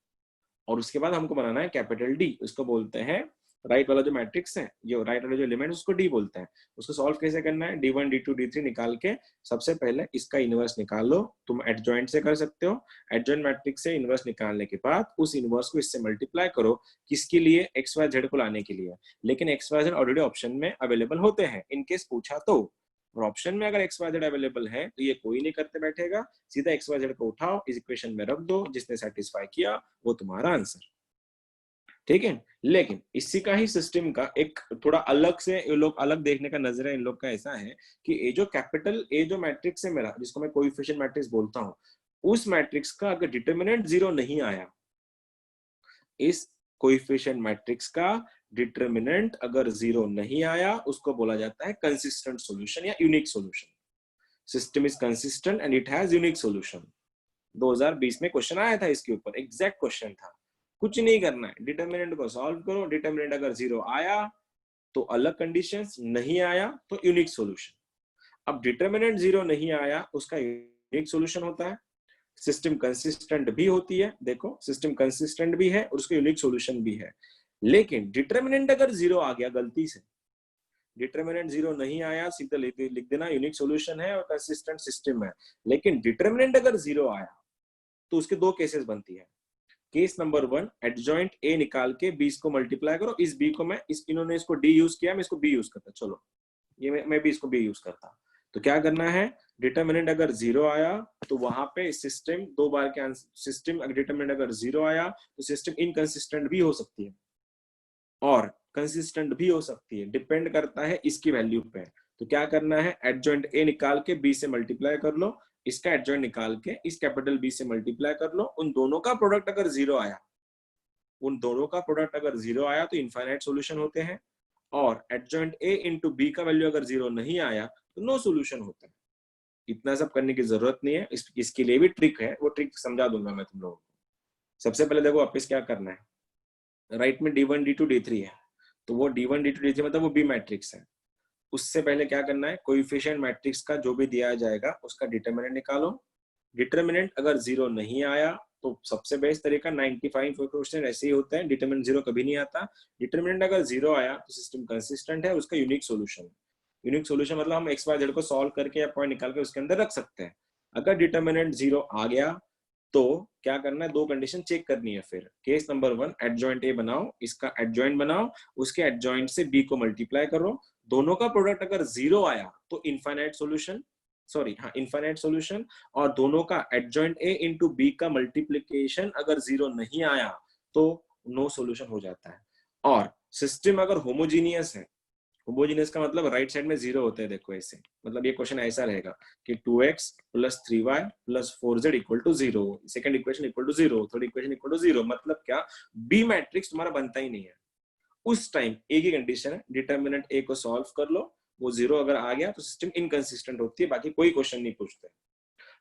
और उसके बाद हमको बनाना है कैपिटल D, उसको बोलते हैं राइट वाला जो मैट्रिक्स है, जो राइट वाला जो एलिमेंट उसको D बोलते हैं। उसको सॉल्व कैसे करना है, d1 d2 d3 निकाल के सबसे पहले इसका इनवर्स निकाल लो। तुम एडजॉइंट से कर सकते हो, एडजॉइंट मैट्रिक्स से इनवर्स निकालने के बाद उस इनवर्स को इससे मल्टीप्लाई करो, किसके लिए, एक्स वाई जेड को लाने के लिए। लेकिन X Y Z already option में अवेलेबल होते हैं, इनकेस पूछा तो। और ऑप्शन में अगर एक्स वाई जेड अवेलेबल है तो ये कोई नहीं करते बैठेगा, सीधा एक्स वाई जेड को उठाओ, इस इक्वेशन में रख दो, जिसने सेटिस्फाई किया वो तुम्हारा आंसर। ठीक है, लेकिन इसी का ही सिस्टम का एक थोड़ा अलग से ये लोग अलग देखने का नजरिया इन लोग का ऐसा है कि ये जो कैपिटल ए जो मैट्रिक्स है मेरा, जिसको मैं कोएफिशिएंट मैट्रिक्स बोलता हूं, उस मैट्रिक्स का अगर डिटरमिनेंट 0 नहीं आया, इस कोएफिशिएंट मैट्रिक्स का डिटरमिनेंट अगर 0 नहीं आया, उसको बोला जाता है कंसिस्टेंट सॉल्यूशन या unique solution. System is consistent and it has unique solution. 2020 में क्वेश्चन आया था इसके ऊपर, एग्जैक्ट क्वेश्चन था। कुछ नहीं करना है, डिटरमिनेंट को सॉल्व करो, डिटरमिनेंट अगर 0 आया तो अलग कंडीशंस, नहीं आया तो यूनिक सॉल्यूशन। अब डिटरमिनेंट 0 नहीं आया, उसका यूनिक सॉल्यूशन होता है, सिस्टम कंसिस्टेंट भी होती है। देखो सिस्टम कंसिस्टेंट भी है और उसका यूनिक सॉल्यूशन भी है। लेकिन डिटरमिनेंट अगर 0 आ गया गलती से, डिटरमिनेंट 0 नहीं आया, सीधा लिख देना यूनिक सॉल्यूशन है और कंसिस्टेंट सिस्टम है। लेकिन डिटरमिनेंट अगर 0 आया तो उसके दो केसेस बनती है। केस नंबर 1, एडजॉइंट ए निकाल के 20 को मल्टीप्लाई करो, इस बी को मैं इन्होंने इसको डी यूज किया, मैं इसको बी यूज करता, चलो ये मैं भी इसको भी यूज करता। तो क्या करना है, डिटर्मिनेंट अगर 0 आया तो वहां पे सिस्टम दो बार के सिस्टम डिटर्मिनेंट अगर 0 आया तो सिस्टम इनकंसिस्टेंट भी हो सकती है और कंसिस्टेंट भी हो सकती है, डिपेंड करता है इसकी वैल्यू पे। तो क्या करना है, एडजॉइंट ए निकाल के बी से मल्टीप्लाई कर लो, इसका एडजॉइंट निकाल के इस कैपिटल बी से मल्टीप्लाई कर लो, उन दोनों का प्रोडक्ट अगर 0 आया, उन दोनों का प्रोडक्ट अगर 0 आया तो इनफाइनाइट सॉल्यूशन होते हैं, और एडजॉइंट ए इंटू बी का वैल्यू अगर 0 नहीं आया तो नो सॉल्यूशन होता है। इतना सब करने की जरूरत नहीं है, इसके लिए भी ट्रिक है, वो ट्रिक समझा दूंगा मैं तुम लोगों को। सबसे पहले देखो वापस क्या करना है, राइट में D1 D2 D3 है, तो वो D1 D2 D3 मतलब वो बी मैट्रिक्स है। उससे पहले क्या करना है, कोएफिशिएंट मैट्रिक्स का जो भी दिया जाएगा उसका डिटरमिनेंट निकालो। डिटरमिनेंट अगर 0 नहीं आया तो सबसे बेस्ट तरीका 95% ऐसे ही होता है, डिटरमिनेंट 0 कभी नहीं आता। डिटरमिनेंट अगर 0 आया तो सिस्टम कंसिस्टेंट है, उसका यूनिक सॉल्यूशन। यूनिक सॉल्यूशन मतलब हम XYZ को सॉल्व करके या पॉइंट निकाल के उसके अंदर रख सकते हैं। अगर डिटरमिनेंट 0 आ गया तो क्या करना है, दो कंडीशन चेक करनी है। फिर केस नंबर 1, एडजॉइंट ए बनाओ, इसका एडजॉइंट बनाओ, उसके एडजॉइंट से बी को मल्टीप्लाई करो, दोनों का प्रोडक्ट अगर 0 आया तो इनफाइनाइट सॉल्यूशन, इनफाइनाइट सॉल्यूशन, और दोनों का एडजॉइंट ए इंटू बी का मल्टीप्लीकेशन अगर 0 नहीं आया तो नो सॉल्यूशन हो जाता है। और सिस्टम अगर होमोजीनियस है, होमोजीनियस का मतलब राइट साइड में 0 होते हैं, देखो ऐसे, मतलब ये क्वेश्चन ऐसा रहेगा कि 2x + 3y + 4z = 0, second equation equal to 0, third equation equal to 0, मतलब क्या, बी मैट्रिक्स तुम्हारा बनता ही नहीं है। उस टाइम एक ही कंडीशन है, डिटरमिनेंट ए को सॉल्व कर लो, वो 0 अगर आ गया तो सिस्टम इनकंसिस्टेंट होती है, बाकी कोई क्वेश्चन नहीं पूछते।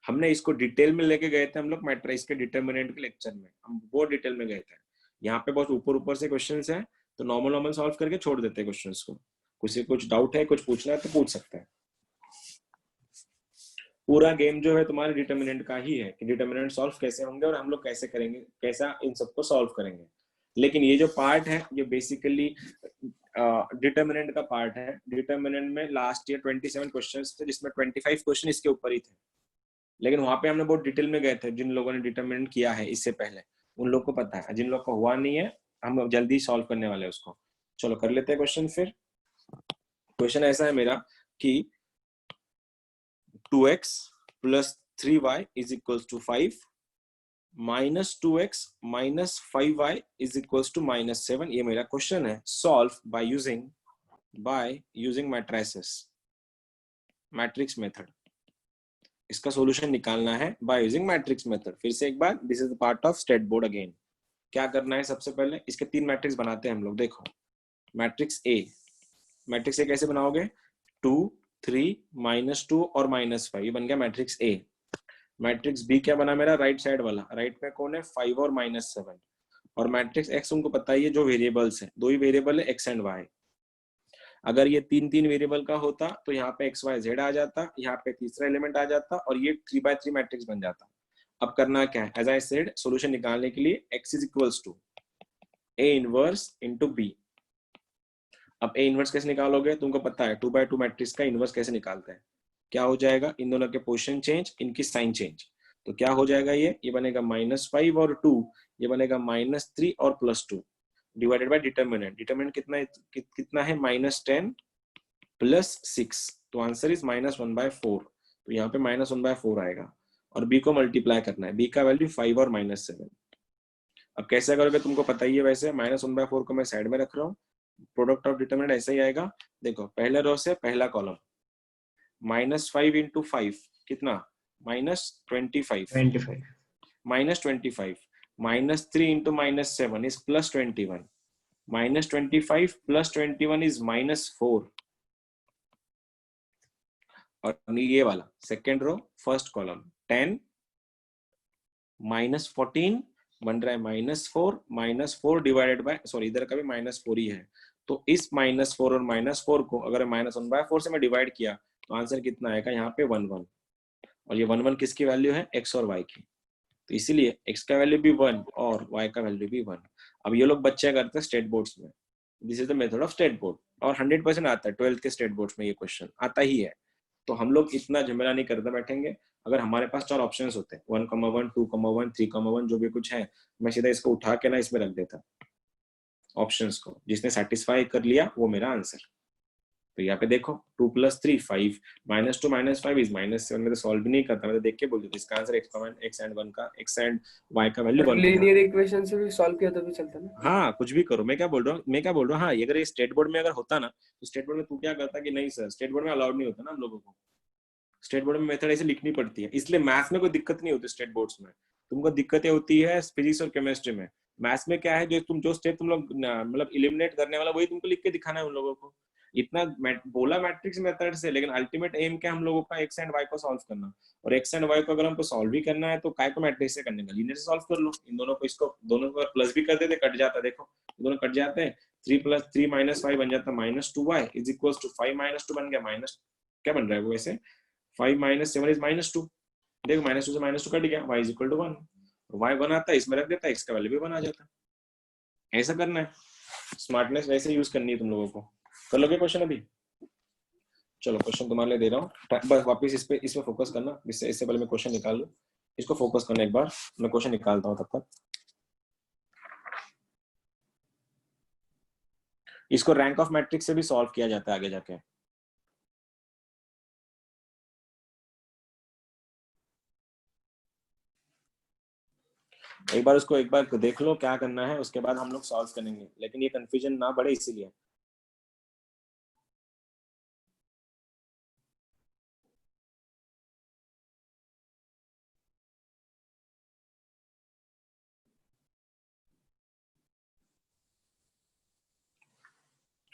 हमने इसको डिटेल में लेके गए थे हम लोग मैट्रिक्स के डिटरमिनेंट के लेक्चर में, हम बहुत डिटेल में गए थे। यहाँ पे बहुत ऊपर ऊपर से क्वेश्चंस हैं, तो नॉर्मल सॉल्व करके छोड़ देते हैं क्वेश्चंस को। कुछ डाउट है, कुछ पूछना है तो पूछ सकते हैं। पूरा गेम जो है तुम्हारे डिटरमिनेंट का ही है कि डिटरमिनेंट सॉल्व कैसे होंगे और हम लोग कैसे करेंगे, कैसा इन सबको सॉल्व करेंगे। लेकिन ये जो पार्ट है ये बेसिकली डिटरमिनेंट का पार्ट है। डिटरमिनेंट में लास्ट ईयर 27 क्वेश्चंस थे, जिसमें 25 क्वेश्चन इसके ऊपर ही थे, लेकिन वहां पे हमने बहुत डिटेल में गए थे। जिन लोगों ने डिटरमिनेंट किया है इससे पहले उन लोग को पता है, जिन लोग को हुआ नहीं है हम लोग जल्दी सॉल्व करने वाले हैं उसको। चलो कर लेते हैं क्वेश्चन। फिर क्वेश्चन ऐसा है मेरा कि 2x + 3y = 5 -2x - 5y = -7, ये मेरा क्वेश्चन है। Solve by using matrix method. इसका सॉल्यूशन निकालना है बाय यूजिंग मैट्रिक्स मेथड। फिर से एक बार, this is the part of state board again. क्या करना है, सबसे पहले इसके 3 मैट्रिक्स बनाते हैं हम लोग। देखो मैट्रिक्स ए कैसे बनाओगे, 2 3 -2 और -5, ये बन गया मैट्रिक्स ए। मैट्रिक्स बी क्या बना मेरा, राइट साइड वाला, राइट में कौन है, 5 और -7। और मैट्रिक्स एक्स तुमको पता ही है, जो वेरिएबल्स है, दो ही वेरिएबल है, एक्स एंड वाई। अगर ये 3 वेरिएबल का होता तो यहाँ पे एक्स वाई जेड आ जाता, यहाँ पे तीसरा एलिमेंट आ जाता और ये 3/3 मैट्रिक्स बन जाता। अब करना क्या है, एज आई सेड, सॉल्यूशन निकालने के लिए x = A inverse into B. अब A इनवर्स कैसे निकालोगे, तुमको पता है 2/2 मैट्रिक्स का इनवर्स कैसे निकालते हैं। क्या हो जाएगा, इन दोनों के पोजीशन चेंज, इनकी साइन चेंज, तो क्या हो जाएगा, ये बनेगा -5 और 2, ये बनेगा -3 और +2 डिवाइडेड बाय डिटरमिनेंट। डिटरमिनेंट कितना है, -10 + 6, तो आंसर इज -1/4। तो यहाँ पे -1/4 आएगा और b को मल्टीप्लाई करना है, b का वैल्यू 5 और -7। अब कैसे करोगे तुमको पता ही है, वैसे -1/4 को मैं साइड में रख रहा हूँ। प्रोडक्ट ऑफ डिटरमिनेंट ऐसे ही आएगा, देखो पहले रो से पहला कॉलम, -5 × 5 कितना, -25, -25 -25, -3 × -7 is +21, -25 + 21 is -4। और ये वाला सेकेंड रो फर्स्ट कॉलम, 10 -14 बन रहा है -4, -4 डिवाइडेड बाय, सॉरी इधर का भी -4 ही है, तो इस -4 और -4 को अगर -1/4 से मैं डिवाइड किया तो आंसर कितना आएगा, यहाँ पे 1 1। और ये 1 1 किसकी वैल्यू है, x और y की, तो इसीलिए x का वैल्यू भी 1 और y का वैल्यू भी 1। अब ये लोग बच्चे करते हैं स्टेट बोर्ड्स में, this is the method of state board, और 100% आता है 12th के स्टेट बोर्ड्स में, ये क्वेश्चन आता ही है। तो हम लोग इतना झमेला नहीं करते बैठेंगे। अगर हमारे पास 4 ऑप्शंस होते हैं, 1,1 2,1 3,1 जो भी कुछ है, मैं सीधा इसको उठा के ना इसमें रख देता ऑप्शंस को, जिसने सेटिस्फाई कर लिया वो मेरा आंसर। तो यहाँ पे देखो 2 + 3 5 -2 - 5 इज -7 में तो सॉल्व भी नहीं करता, मैं तो देख के बोल देता इसका आंसर x एंड 1 का x एंड y का वैल्यू 1 लीनियर इक्वेशन से भी सॉल्व किया तो भी चलता ना। हाँ कुछ भी करो, मैं क्या बोल रहा हूँ हाँ, अगर ये स्टेट बोर्ड में अगर होता ना तो स्टेट बोर्ड में तू क्या करता कि नहीं सर स्टेट बोर्ड में अलाउड नहीं होता ना हम लोगों को, स्टेट बोर्ड में मेथड ऐसे लिखनी पड़ती है, इसलिए मैथ्स में कोई दिक्कत नहीं होती स्टेट बोर्ड्स में, तुमको दिक्कतें होती है फिजिक्स और केमिस्ट्री में। मैथ्स में क्या है जो स्टेप तुम लोग मतलब इलिमिनेट करने वाला वही तुमको लिख के दिखाना है उन लोगों को, इतना बोला मैट्रिक्स मेथड से, लेकिन अल्टीमेट एम क्या हम लोगों का एक्स एंड वाई को सॉल्व करना, और एक्स एंड वाई को अगर हमको सॉल्व भी करना है तो काय को मैट्रिक्स से करने का, लीनियर से सॉल्व कर लो, इन दोनों को इसको दोनों को प्लस भी कर देते कट जाता, देखो दोनों कट जाते हैं, 3 + 3 - 5 बन जाता -2y इज इक्वल टू 5 - 2 बन गया माइनस, क्या बन रहा है वो ऐसे 5 - 7 इज -2, देखो -2 से -2 कट गया, y is equal to 1, y 1 आता है इसमें रख देता है, x का वैल्यू भी 1 आ जाता है। ऐसा करना है, स्मार्टनेस वैसे यूज करनी है तुम लोगों को। कर लोगे क्वेश्चन अभी? चलो क्वेश्चन तुम्हारे लिए दे रहा हूँ, बस वापस इस पे फोकस करना, इससे पहले मैं क्वेश्चन निकाल लूं, इसको फोकस करना एक बार, मैं क्वेश्चन निकालता हूँ तब तक। इसको रैंक ऑफ मैट्रिक्स से भी सॉल्व किया जाता है आगे जाके। एक बार देख लो क्या करना है, उसके बाद हम लोग सॉल्व करेंगे, लेकिन ये कंफ्यूजन ना बढ़े इसीलिए।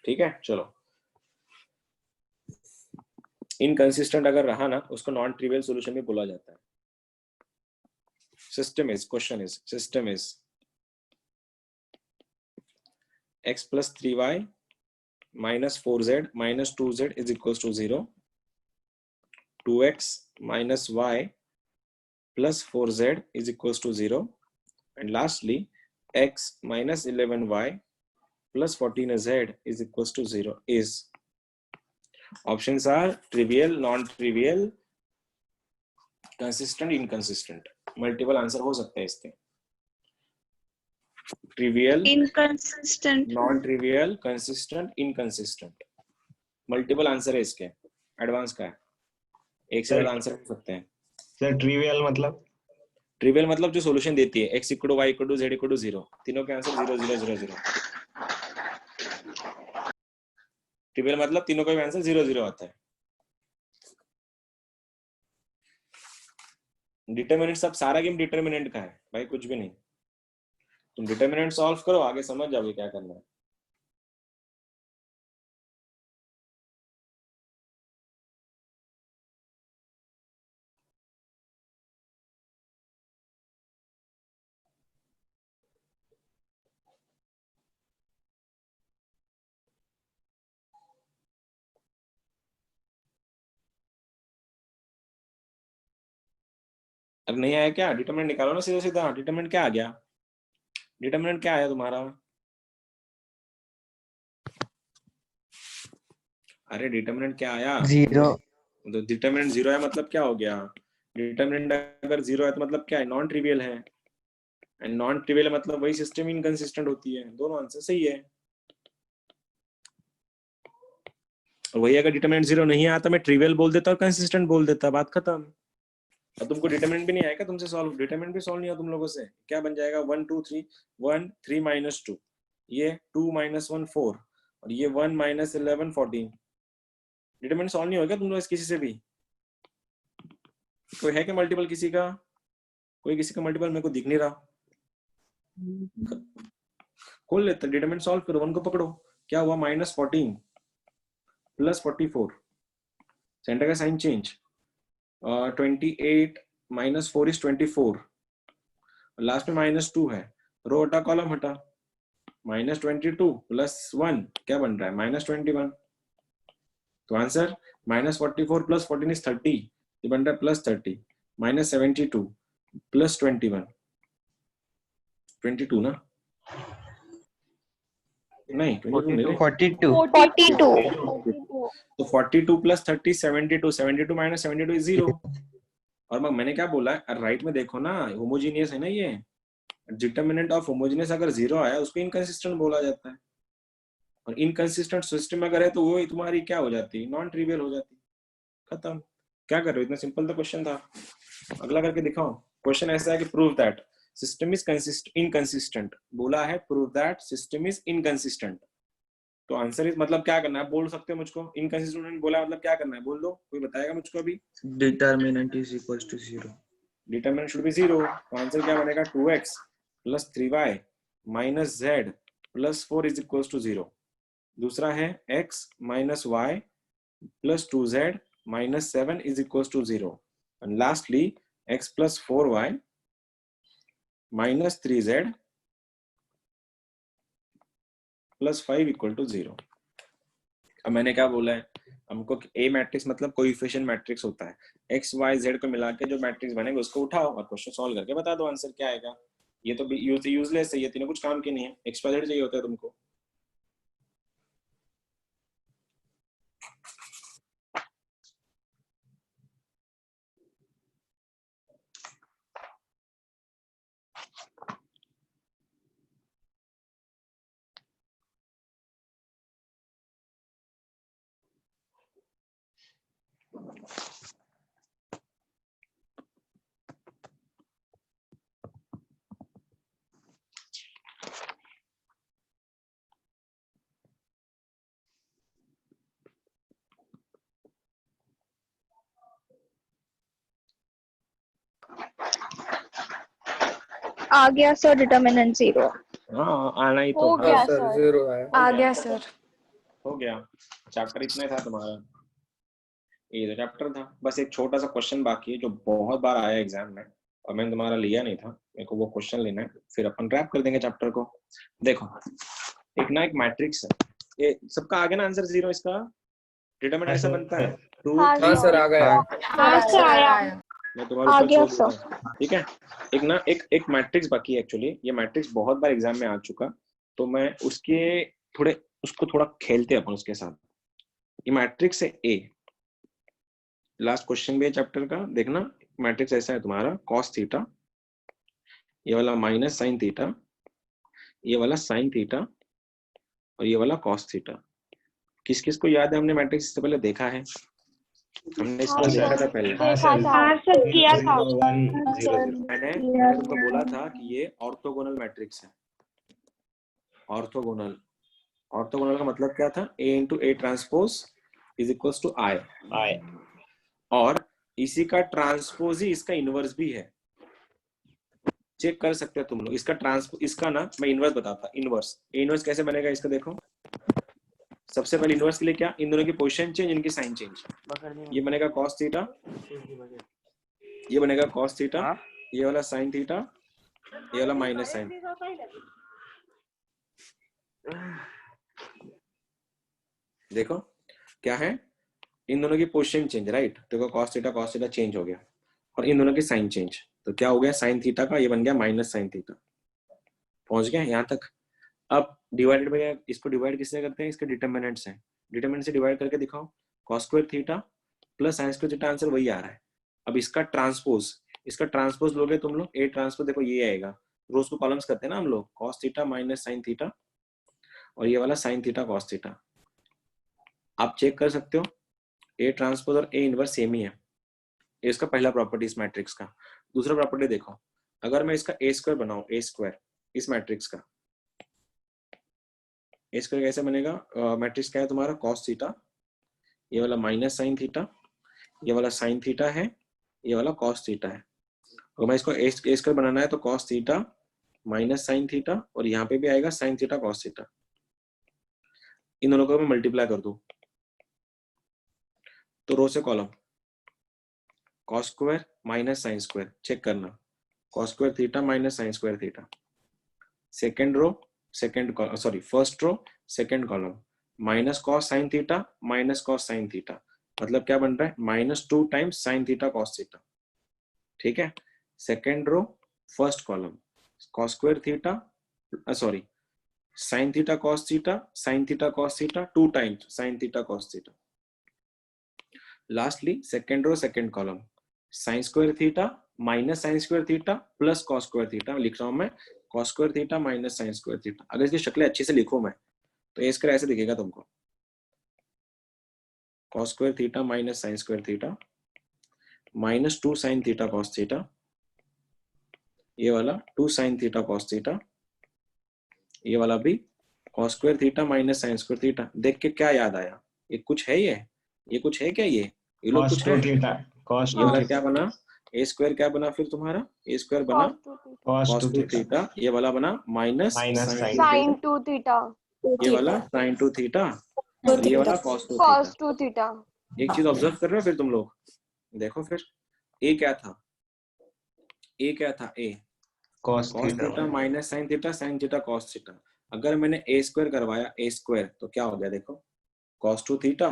ठीक है चलो, इनकंसिस्टेंट अगर रहा ना उसको नॉन ट्रिवियल सॉल्यूशन भी बोला जाता है। system is x plus 3y minus 4z minus 2z is equals to 0, 2x minus y plus 4z is equals to 0, and lastly x minus 11y plus 14z is equals to 0 is, options are trivial, non-trivial, consistent, inconsistent। Multiple answer हो सकते हैं इसके, trivial, inconsistent, non trivial, consistent, inconsistent, multiple answer है इसके। Advance का है, एक से ज्यादा आंसर हो सकते हैं। सर ट्रिवियल मतलब? ट्रिवियल मतलब जो सॉल्यूशन देती है x = y = z = 0, तीनों के आंसर 0 0 0 0। ट्रिवियल मतलब तीनों का भी आंसर 0 0 आता है। डिटरमिनेंट सब सारा गेम डिटरमिनेंट का है भाई, कुछ भी नहीं, तुम डिटरमिनेंट सॉल्व करो आगे समझ जाओगे क्या करना है। अरे नहीं आया क्या? डिटरमिनेंट निकालो ना सीधा सीधा। डिटरमिनेंट क्या आ गया? डिटरमिनेंट क्या आया तुम्हारा? अरे डिटरमिनेंट क्या आया? 0। तो डिटरमिनेंट 0 है मतलब क्या हो गया? डिटरमिनेंट अगर 0 है तो मतलब क्या है? नॉन ट्रिवियल है, एंड नॉन ट्रिवियल मतलब वही सिस्टम इनकंसिस्टेंट होती है। दोनों आंसर सही है। और वही अगर डिटरमिनेंट 0 नहीं आया तो मैं ट्रिवियल बोल देता और कंसिस्टेंट बोल देता, बात खत्म। अब तुमको डिटरमिनेंट भी नहीं आएगा तुमसे सॉल्व, डिटरमिनेंट भी सॉल्व नहीं हुआ तुम लोगों से। क्या बन जाएगा? 1 2 3 1 3 - 2, ये 2 - 1 4, और ये 1 - 11 14। डिटरमिनेंट सॉल्व नहीं होगा तुम लोग किसी से भी? कोई है क्या मल्टीपल किसी का? कोई किसी का मल्टीपल मेरे को दिख नहीं रहा। खोल लेते, डिटरमिनेंट सॉल्व करो, 1 को पकड़ो। क्या हुआ? -14 + 44, सेंटर का साइन चेंज, 28 - 4 इज 24, लास्ट में -2 है, रो हटा कॉलम हटा, -22 + 1 क्या बन रहा है? -21। तो आंसर -44 + 14 इज 30, ये बन रहा है +30, -72 + 21 22 ना? नहीं 22 नहीं, 42। 42। तो 42 + 30 72, 72 - 72 इज 0। और मैंने क्या बोला है? राइट में देखो ना, होमोजीनियस है ना ये। डिटरमिनेंट ऑफ होमोजीनियस अगर 0 आया उसको इनकंसिस्टेंट बोला जाता है। और इनकंसिस्टेंट सिस्टम अगर है तो वो तुम्हारी क्या हो जाती है, नॉन ट्रिवियल हो जाती, खत्म। क्या कर रहे हो, इतना सिंपल तो क्वेश्चन था। अगला करके दिखाओ। क्वेश्चन ऐसा है कि prove that system is inconsistent, बोला है prove that system is inconsistent. तो आंसर इज मतलब क्या करना है, बोल सकते हो मुझको, इनकंसिस्टेंट बोला मतलब क्या करना है, बोल दो, कोई बताएगा मुझको अभी। Determinant is equal to 0। Determinant should be 0, तो आंसर क्या बनेगा 2x plus 3y minus z plus 4 is equal to 0। दूसरा है x minus y plus 2z minus 7 is equal to 0। And lastly x plus 4y minus 3z plus 5 equal to 0। अब मैंने क्या बोला है हमको, ए मैट्रिक्स मतलब कोएफिशिएंट मैट्रिक्स होता है, एक्स वाई जेड को मिला के जो मैट्रिक्स बनेगा उसको उठाओ और क्वेश्चन सॉल्व करके बता दो आंसर क्या आएगा। ये तो यूजलेस है, ये तीनों कुछ काम की नहीं है, एक्स वाई जेड चाहिए होता है तुमको। आ गया सर डिटर्मिनेंट 0। हाँ आना ही तो, हो हाँ गया सर सर, 0 आया। आ गया सर। हो गया। चैप्टर इतना ही था तुम्हारा, ये तो चैप्टर था। बस एक छोटा सा क्वेश्चन बाकी है जो बहुत बार आया एग्जाम में और मैंने तुम्हारा लिया नहीं था, मेरे को वो क्वेश्चन लेना है, फिर अपन रैप कर देंगे चैप्टर को। देखो एक ना एक मैट्रिक्स है, ये सबका आ गया ना आंसर 0, इसका डिटरमिनेंट ऐसा बनता है 2 हाँ 3 हाँ सर आ गया। हाँ सर आया। मैं तुम्हारे आ ऊपर गया छोड़ देता हूँ, ठीक है। एक ना एक मैट्रिक्स बाकी है एक्चुअली, ये मैट्रिक्स बहुत बार एग्जाम में आ चुका, तो मैं उसके उसको थोड़ा खेलते हैं अपन उसके साथ। ये मैट्रिक्स है ए, लास्ट क्वेश्चन भी है चैप्टर का, देखना। मैट्रिक्स ऐसा है तुम्हारा cos थीटा, ये वाला माइनस साइन थीटा, ये वाला साइन थीटा और ये वाला cos थीटा। किस किस को याद है, हमने मैट्रिक्स इससे पहले देखा है, हमने इसको देखा था पहले। हाँ सर, हाँ सर किया था। 1 0 0। मैंने तुमको बोला था कि ये ऑर्थोगोनल मैट्रिक्स है। ऑर्थोगोनल, ऑर्थोगोनल का मतलब क्या था, a into A transpose is equal to I, और इसी का ट्रांसपोज ही इसका इनवर्स भी है। चेक कर सकते हो तुम लोग, इसका ट्रांसपोज, इसका ना मैं इनवर्स बताता, इनवर्स इनवर्स कैसे बनेगा इसका देखो। सबसे पहले इनवर्स के लिए क्या, इन दोनों की पोजीशन चेंज, इनकी साइन चेंज। ये बनेगा cos थीटा, ये बनेगा cos थीटा, ये वाला sin थीटा, ये वाला माइनस साइन। देखो क्या है, इन दोनों की पोजीशन चेंज, राइट। देखो cos थीटा चेंज हो गया और इन दोनों की साइन चेंज, तो क्या हो गया sin थीटा का ये बन गया माइनस साइन थीटा। पहुंच गया यहाँ तक। अब डिवाइडेड बाय, इसको डिवाइड किससे करते हैं, इसके डिटरमिनेंट से, डिटरमिनेंट से डिवाइड करके दिखाओ। cos square theta plus sin square theta, answer वही आ रहा है। अब इसका ट्रांसपोज लोगे तुम लोग, ए ट्रांसपोज देखो ये आएगा, रोज को कॉलम्स करते हैं ना हम लोग, cos theta minus sin theta और ये वाला sin थीटा cos थीटा। आप चेक कर सकते हो ए ट्रांसपोज और ए इनवर्स सेम ही है, ये इसका पहला प्रॉपर्टी इस मैट्रिक्स का। दूसरा प्रॉपर्टी देखो, अगर मैं इसका ए स्क्वायर बनाऊं, ए स्क्वायर इस मैट्रिक्स का, ए स्क्वायर कैसे बनेगा, मैट्रिक्स क्या है तुम्हारा cos थीटा, ये वाला माइनस साइन थीटा, ये वाला साइन थीटा है, ये वाला cos थीटा है। अगर मैं इसको ए स्क्वायर बनाना है तो cos theta minus sine theta और यहाँ पे भी आएगा साइन थीटा cos थीटा, इन दोनों को मैं मल्टीप्लाई कर दूं तो रो से column cos square minus sine square, check करना cos square theta minus sine square theta. Second row first row second column minus cos sine theta minus cos sine theta, मतलब क्या बन रहा है -2 times sine theta cos theta, ठीक है। Second row first column cos square theta sine theta cos theta sine theta cos theta 2 times sine theta cos theta. Lastly second row second column sine square theta minus sine square theta plus cos square theta, लिख रहा हूं मैं cos square theta minus sine square theta. अगर इसकी शक्लें अच्छे से लिखो मैं, तो ए स्क्वायर ऐसे दिखेगा तुमको, cos square theta minus sine square theta minus 2 sign theta cos theta, ये वाला 2 साइन थीटा cos थीटा, ये वाला भी cos square theta minus sine square theta. देख के क्या याद आया? ये कुछ है, ये कुछ है क्या? ये लोग cos कुछ 2 है? थीटा cos ये वाला 2 क्या बना? ए स्क्वायर क्या बना फिर तुम्हारा? ए स्क्वायर बना cos cos 2 2 थीटा थीटा, ये वाला बना minus minus sine sine 2 sin theta, 2 theta ये वाला sin 2 थीटा और ये वाला cos 2 cos थीटा। 2 थीटा। एक चीज ऑब्जर्व कर रहे हो फिर तुम लोग? देखो फिर ए क्या था? ए क्या था? ए cos cos theta minus sine theta, sine theta cos theta. अगर मैंने ए स्क्वायर करवाया, ए स्क्वायर, तो क्या हो गया? देखो cos 2 theta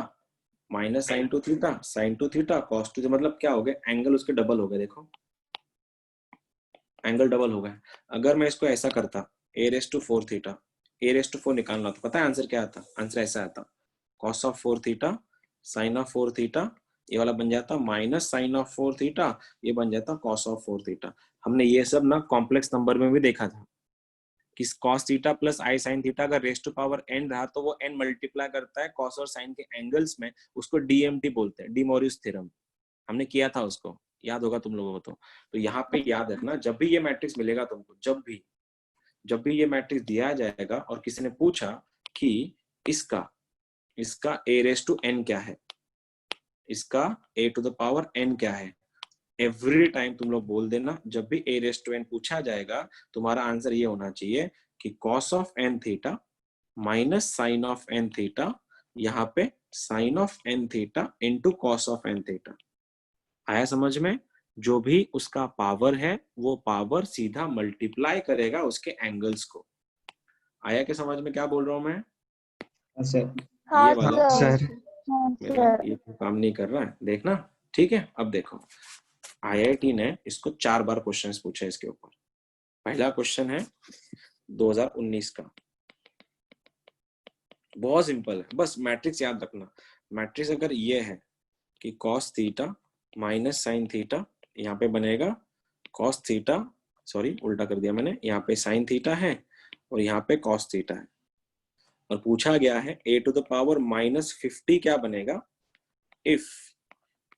minus sine 2 theta, sine 2 theta cos 2 मतलब क्या हो गया? एंगल उसके डबल हो गए। देखो एंगल डबल हो गया। अगर मैं इसको ऐसा करता a raise to 4 theta, a raise to 4 निकालना, तो पता है आंसर क्या आता? आंसर ऐसा आता cos of 4 theta sine of 4 theta, ये वाला बन जाता माइनस साइन ऑफ 4 थीटा, ये बन जाता cos ऑफ 4 थीटा। हमने ये सब ना कॉम्प्लेक्स नंबर में भी देखा था कि cos थीटा प्लस आई साइन थीटा अगर रेस टू पावर n रहा तो वो n मल्टीप्लाई करता है cos और साइन के एंगल्स में, उसको डीएमटी बोलते हैं, डी मोरिस थ्योरम। हमने किया था उसको, याद होगा तुम लोगों को। तो यहाँ पे याद रखना, जब भी ये मैट्रिक्स मिलेगा तुमको, जब भी ये मैट्रिक्स दिया जाएगा और किसी ने पूछा कि इसका a रेस टू n क्या है, इसका a to the power n क्या है, एवरी टाइम तुम लोग बोल देना। जब भी a रेस टू n पूछा जाएगा तुम्हारा आंसर ये होना चाहिए कि cos of n theta minus sine of n theta, यहाँ पे sine of n theta into cos of n theta. आया समझ में? जो भी उसका पावर है वो पावर सीधा मल्टीप्लाई करेगा उसके एंगल्स को। आया क्या समझ में क्या बोल रहा हूं मैं? सर हाँ ये वाला सर। मेरा ये काम नहीं कर रहा है, देखना। ठीक है, अब देखो आईआईटी ने इसको 4 बार क्वेश्चंस पूछे इसके ऊपर। पहला क्वेश्चन है 2019 का, बहुत सिंपल है, बस मैट्रिक्स याद रखना। मैट्रिक्स अगर ये है कि cos theta minus sine theta, यहाँ पे बनेगा cos थीटा, सॉरी उल्टा कर दिया मैंने, यहाँ पे साइन थीटा है और यहाँ पे cos थीटा है, और पूछा गया है a to the power minus 50 क्या बनेगा if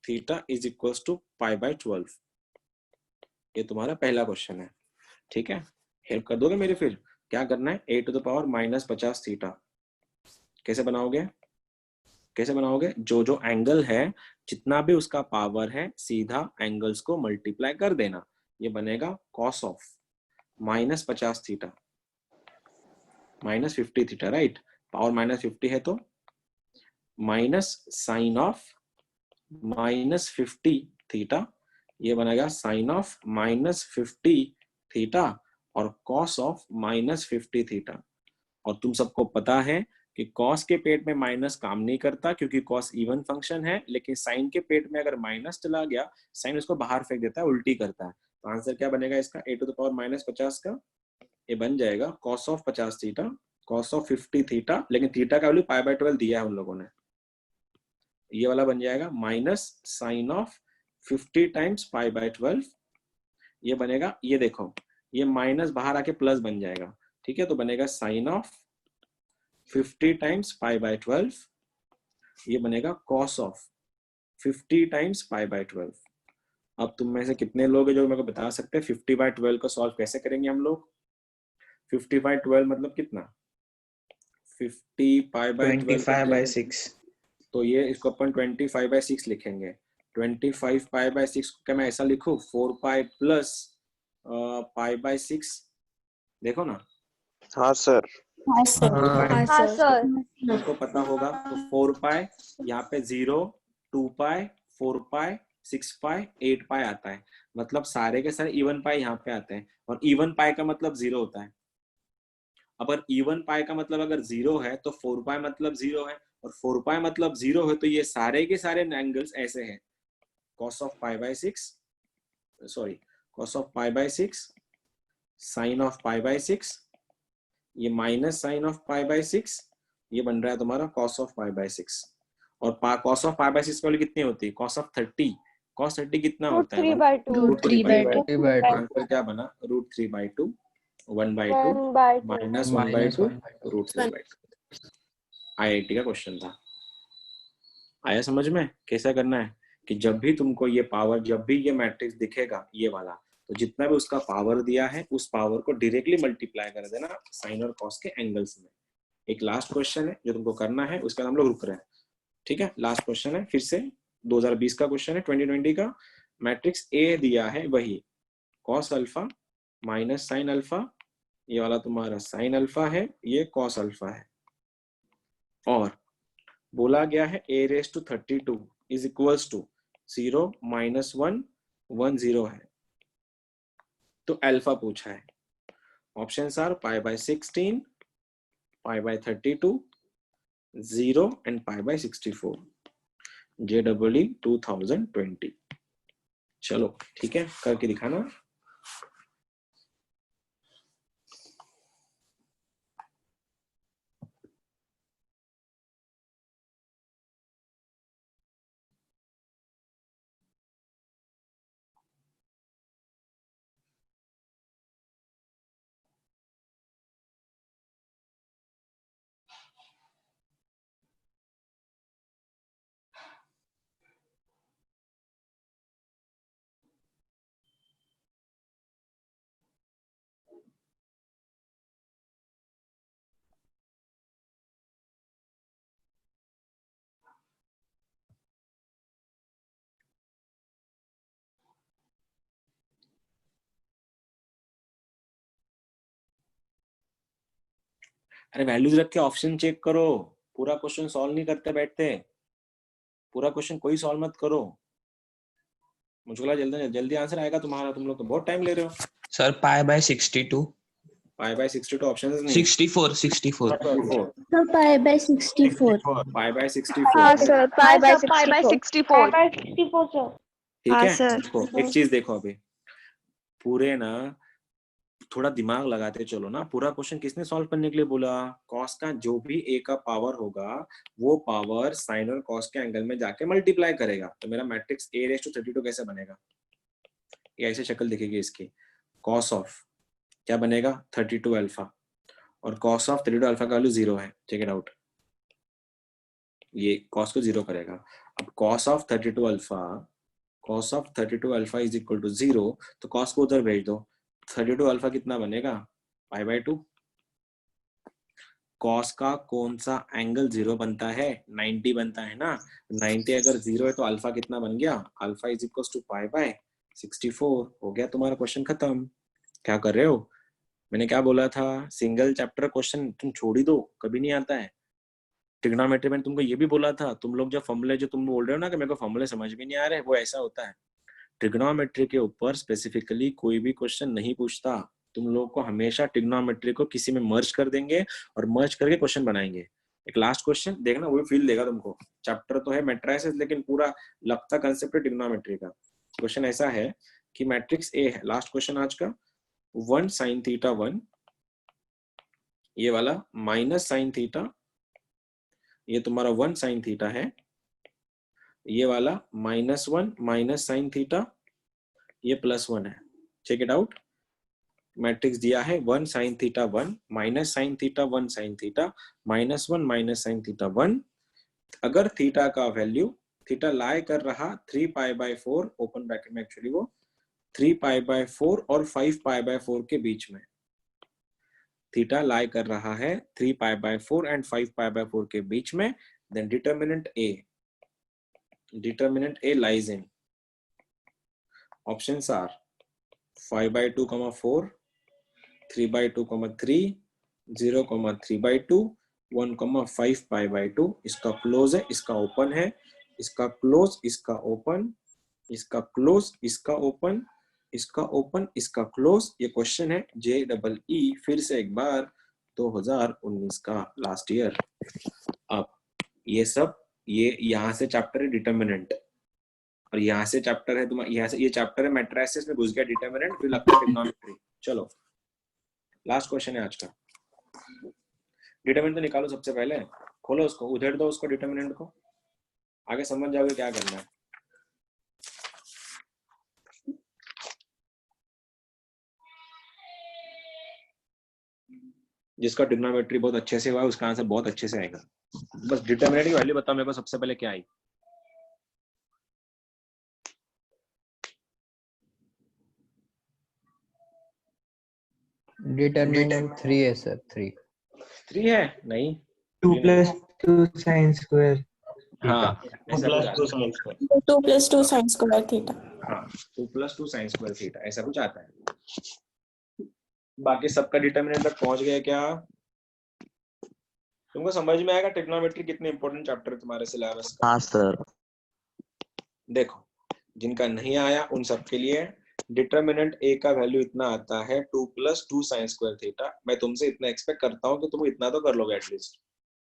theta is equal to π/12। ये तुम्हारा पहला क्वेश्चन है। ठीक है, हेल्प कर दोगे मेरे? फिर क्या करना है? a to the power minus 50 theta कैसे बनाओगे? जो एंगल है जितना भी उसका पावर है सीधा एंगल्स को मल्टीप्लाई कर देना। ये बनेगा cos of minus 50 theta minus 50 theta, right? Power minus 50 है तो minus sine of minus 50 theta, ये बनेगा साइन ऑफ माइनस 50 थीटा और cos ऑफ माइनस 50 थीटा। और तुम सबको पता है कि cos के पेट में माइनस काम नहीं करता क्योंकि cos इवन फंक्शन है, लेकिन साइन के पेट में अगर माइनस चला गया साइन उसको बाहर फेंक देता है, उल्टी करता है। तो आंसर क्या बनेगा इसका? a to the power minus 50 का ये बन जाएगा cos of 50 theta, cos of 50 theta, लेकिन थीटा का वैल्यू π/12 दिया है उन लोगों ने। ये वाला बन जाएगा माइनस साइन ऑफ 50 टाइम्स π/12, ये बनेगा, ये देखो ये माइनस बाहर आके प्लस बन जाएगा। ठीक है, तो बनेगा साइन ऑफ 50 टाइम्स π/12, ये बनेगा cos ऑफ 50 टाइम्स π/12। अब तुम में से कितने लोग हैं जो मेरे को बता सकते हैं 50/12 को सॉल्व कैसे करेंगे हम लोग? 50/12 मतलब कितना? 50 π/12 25/6 तो ये इसको अपन 25/6 लिखेंगे। 25 π/6 को क्या मैं ऐसा लिखूं? 4π प्लस π/6, देखो ना। हाँ सर। हाँ सर। आपको पता होगा तो 4π यहाँ पे 0, 2π, 4π, 6π, 8π आता है, मतलब सारे के सारे इवन पाई यहाँ पे आते हैं, और इवन पाई का मतलब 0 होता है। अगर इवन पाई का मतलब अगर 0 है तो 4π मतलब 0 है, और 4π मतलब 0 है तो ये सारे के सारे एंगल्स ऐसे हैं। cos of π/6, sorry cos of π/6, sine of π/6, ये माइनस साइन ऑफ π/6, ये बन रहा है तुम्हारा cos ऑफ π/6। और cos ऑफ π/6 की वैल्यू कितनी होती है? cos ऑफ 30, cos 30 कितना होता है? √3/2 आंसर क्या बना? √3/2, 1/2 माइनस 1/2 √3/2। IIT का क्वेश्चन था। आया समझ में कैसा करना है कि जब भी तुमको ये पावर, जब भी ये मैट्रिक्स दिखेगा ये वाला, तो जितना भी उसका पावर दिया है उस पावर को डायरेक्टली मल्टीप्लाई कर देना साइन और कॉस के एंगल्स में। एक लास्ट क्वेश्चन है जो तुमको करना है, उसके बाद हम लोग रुक रहे हैं। ठीक है, लास्ट क्वेश्चन है, फिर से 2020 का क्वेश्चन है, 2020 का। मैट्रिक्स ए दिया है वही cos alpha minus sine alpha, ये वाला तुम्हारा साइन अल्फा है, ये कॉस अल्फा है, और बोला गया है a raise to 32 is equals to 0 minus 1 1 0 है, तो अल्फा पूछा है। Options are pi by 16, pi by 32, 0 and pi by 64। JEE 2020। चलो ठीक है, करके दिखाना। अरे वैल्यूज रख के ऑप्शन चेक करो, पूरा क्वेश्चन सॉल्व नहीं करते बैठते, पूरा क्वेश्चन कोई सॉल्व मत करो। मुझे लगा जल्दी जल्दी आंसर आएगा तुम्हारा, तुम लोग तो बहुत टाइम ले रहे हो। Sir pi by 62, pi by 62 options नहीं, 64 64 Sir, pi by 64. Pi by हाँ 64। Sir, pi by pi by 64। 64 sir. ठीक हाँ है, सर। देखो एक चीज देखो, अभी पूरे ना थोड़ा दिमाग लगाते चलो ना। पूरा क्वेश्चन किसने सॉल्व करने के लिए बोला? कॉस का जो भी ए का पावर होगा वो पावर साइन और कॉस के एंगल में जाके मल्टीप्लाई करेगा। तो मेरा मैट्रिक्स a रेज़ टू 32 कैसे बनेगा? ये ऐसे शक्ल दिखेगी इसकी, कॉस ऑफ क्या बनेगा 32 अल्फा, और कॉस ऑफ 32 अल्फा का वैल्यू 0 है, चेक इट आउट। ये कॉस को 0 करेगा। अब cos of 32 alpha, cos of 32 alpha is equal to 0, तो कॉस को उधर भेज दो। 32 अल्फा कितना बनेगा? Pi by 2। कॉस का कौन सा एंगल 0 बनता है? 90 बनता है ना। 90 अगर 0 है तो अल्फा कितना बन गया? Alpha is equal to pi by 64। हो गया तुम्हारा क्वेश्चन खत्म। क्या कर रहे हो? मैंने क्या बोला था? सिंगल चैप्टर क्वेश्चन तुम छोड़ ही दो, कभी नहीं आता है। ट्रिग्नोमेट्री में तुमको ये भी बोला था, तुम लोग जब फॉर्मूले जो तुम बोल रहे हो ना कि मेरे को फॉर्मूले समझ में नहीं आ रहे, वो ऐसा होता है। ट्रिग्नोमेट्री के ऊपर स्पेसिफिकली कोई भी क्वेश्चन नहीं पूछता। तुम लोगों को हमेशा ट्रिग्नोमेट्री को किसी में मर्ज कर देंगे और मर्ज करके क्वेश्चन बनाएंगे। एक लास्ट क्वेश्चन देखना, वो फील देगा तुमको। चैप्टर तो है मैट्रिसेस, लेकिन पूरा लगता कंसेप्ट है ट्रिग्नोमेट्री का। क्वेश्चन ऐसा है कि मैट्रिक्स ए है, लास्ट क्वेश्चन आज का, 1 sin थीटा 1, ये वाला माइनस साइन थीटा, ये तुम्हारा 1 sin थीटा है, ये वाला -1 माइनस साइन थीटा, ये +1 है। Check it out. मैट्रिक्स दिया है 1 sin theta 1 minus sine theta 1 sin theta -1 minus sine theta 1। अगर थीटा का वैल्यू, थीटा लाई कर रहा 3 पाई बाय 4 ओपन ब्रैकेट में, एक्चुअली वो 3 पाई बाय 4 और 5 पाई बाय 4 के बीच में, थीटा लाई कर रहा है 3 pi by 4 and 5 pi by 4 के बीच में, then determinant A lies in, options are 5 by 2, 4, 3 by 2, 3, 0, 3 by 2, 1, 5 pi bye 2। इसका क्लोज है, इसका ओपन है, इसका क्लोज, इसका ओपन, इसका क्लोज, इसका ओपन, इसका ओपन, इसका क्लोज। ये क्वेश्चन है JEE, फिर से एक बार 2019 का लास्ट ईयर। अब ये सब, ये यहाँ से चैप्टर है डिटर्मिनेंट, और यहाँ से चैप्टर है तुम्हारा, यहाँ से ये चैप्टर है मैट्रिसेस में घुस गया डिटरमिनेंट, फिर लगता है ट्रिग्नोमेट्री। चलो लास्ट क्वेश्चन है आज का। डिटरमिनेंट तो निकालो सबसे पहले, खोलो उसको, उधेड़ दो उसको डिटरमिनेंट को, आगे समझ जाओगे क्या करना है। जिसका ट्रिग्नोमेट्री बहुत अच्छे से हुआ है उसका आंसर बहुत अच्छे से आएगा। बस डिटरमिनेंट की वैल्यू बताओ मेरे को सबसे पहले क्या आई। डिटर्मिनेंट 3 है सर, 3। 3 है नहीं, 2 3 नहीं। plus 2 sin square हाँ टू ऐसा प्लस कुछ टू आता है। Sine square. 2 plus 2 sin square theta. हाँ 2 + 2 sin स्क्वायर थीटा ऐसा कुछ आता है। बाकी सबका डिटरमिनेंट तक पहुंच गए क्या? तुमको समझ में आएगा ट्रिग्नोमेट्री कितनी इंपॉर्टेंट चैप्टर है तुम्हारे सिलेबस का। हाँ सर। देखो जिनका नहीं आया उन सब के लिए डिटरमिनेंट ए का वैल्यू इतना आता है 2 + 2 sin स्क्वायर थीटा। मैं तुमसे इतना एक्सपेक्ट करता हूँ कि तुम इतना तो कर लोगे एटलीस्ट।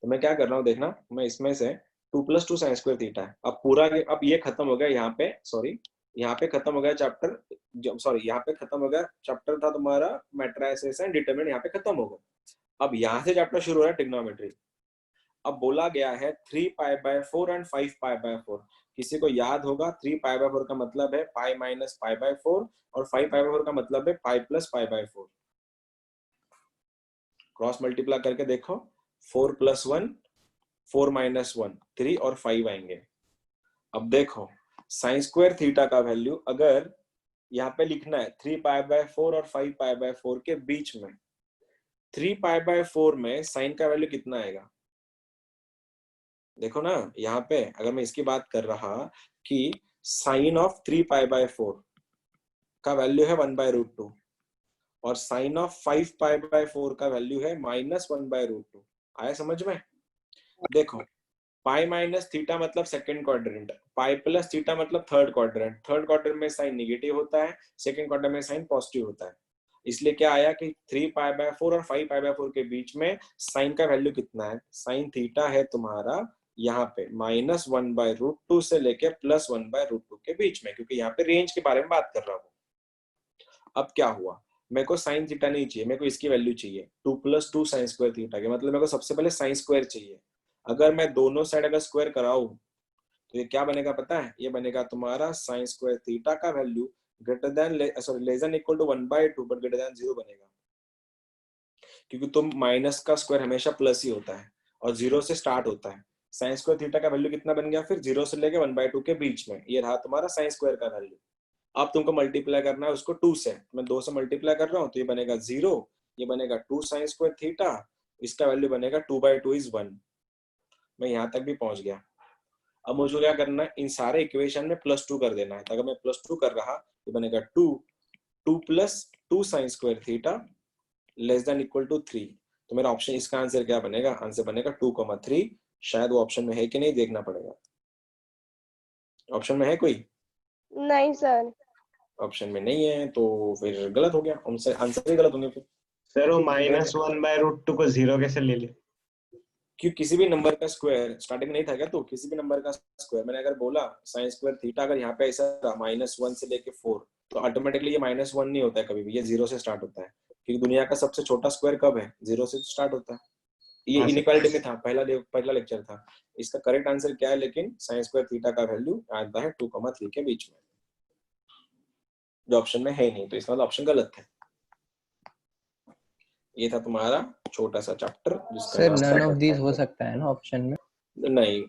तो मैं क्या कर रहा हूँ देखना, मैं इसमें से 2 + 2 sin स्क्वायर थीटा है। अब पूरा अब ये खत्म हो गया यहाँ पे, सॉरी यहाँ पे खत्म हो गया चैप्टर, सॉरी यहाँ पे खत्म हो गया चैप्टर था तुम्हारा मैट्रिसेस एंड डिटरमिनेंट, यहाँ पे खत्म हो गया। अब यहाँ से चैप्टर शुरू हो रहा है ट्रिग्नोमेट्री। अब बोला गया है 3π/4 एंड 5π/4। किसी को याद होगा 3π/4 का मतलब है π - π/4 और 5π/4 का मतलब है π + π/4। क्रॉस मल्टीप्लाई करके देखो, 4 + 1 4 - 1 3 और 5 आएंगे। अब देखो sin स्क्वायर थीटा का वैल्यू अगर यहाँ पे लिखना है 3π/4 और 5π/4 के बीच में, 3π/4 में साइन का वैल्यू कितना आएगा? देखो ना यहाँ पे अगर मैं इसकी बात कर रहा कि साइन ऑफ 3π/4 का वैल्यू है 1/√2 और साइन ऑफ 5π/4 का वैल्यू है -1/√2। आया समझ में? देखो पाई माइनस थीटा मतलब second quadrant, pi plus theta मतलब थर्ड क्वाड्रेंट। थर्ड क्वाड्रेंट में साइन नेगेटिव होता है, सेकंड क्वाड्रेंट में साइन पॉजिटिव होता है। इसलिए क्या आया कि 3π/4 और 5π/4 के बीच में साइन का वैल्यू कितना है? साइन थीटा है तुम्हारा यहाँ पे -1/√2 से लेके +1/√2 के बीच में, क्योंकि यहाँ पे रेंज के बारे में बात कर रहा हूँ। अब क्या हुआ, मेरे को साइन थीटा नहीं चाहिए, मेरे को इसकी वैल्यू चाहिए 2 + 2 sin स्क्वायर थीटा के, मतलब मेरे को सबसे पहले साइन स्क्वायर चाहिए। अगर मैं दोनों साइड अगर स्क्वायर कराऊं तो ये क्या बनेगा पता है? ये बनेगा तुम्हारा साइन स्क्वायर थीटा का value greater than sorry less than equal to 1/2 but greater than 0 बनेगा, क्योंकि तुम माइनस का स्क्वायर हमेशा प्लस ही होता है और 0 से स्टार्ट होता है। साइन स्क्वायर थीटा का वैल्यू कितना बन गया फिर? 0 से लेके 1/2 के बीच में, ये रहा तुम्हारा साइन स्क्वायर का वैल्यू। अब तुमको मल्टीप्लाई करना है उसको 2 से, मैं 2 से मल्टीप्लाई कर रहा हूँ तो ये बनेगा 0, ये बनेगा 2 sin स्क्वायर थीटा, इसका वैल्यू बनेगा 2/2 = 1। मैं यहाँ तक भी पहुंच गया। अब मुझे क्या करना है, इन सारे इक्वेशन में +2 कर देना है। तो अगर मैं +2 कर रहा तो बनेगा 2 + 2 sin square theta less than equal to 3। तो मेरा ऑप्शन, इसका आंसर क्या बनेगा? आंसर बनेगा 2,3। शायद वो ऑप्शन में है कि नहीं देखना पड़ेगा। ऑप्शन में है कोई? नहीं सर। ऑप्शन में नहीं है तो फिर गलत हो गया, आंसर ही गलत होंगे फिर। सर वो -1/√2 को 0 कैसे ले ले? क्योंकि किसी भी नंबर का स्क्वायर स्टार्टिंग में नहीं था क्या? तो किसी भी नंबर का स्क्वायर, मैंने अगर बोला साइन स्क्वायर थीटा, अगर यहाँ पे ऐसा रहा -1 से लेके 4, तो ऑटोमेटिकली ये -1 नहीं होता है कभी भी, ये 0 से स्टार्ट होता है। क्योंकि दुनिया का सबसे छोटा स्क्वायर कब है? 0 से स्टार्ट होता है। ये हाँ, सर। इनइक्वालिटी में था, पहला लेक्चर था। इसका करेक्ट आंसर क्या है? लेकिन साइन स्क्वायर थीटा का वैल्यू आता है 2,3 के बीच में, जो ऑप्शन में है नहीं, तो इसका मतलब ऑप्शन गलत है। ये था तुम्हारा छोटा सा चैप्टर जिसका सर नाम नन था ऑफ दीज हो सकता है ना ऑप्शन में? नहीं,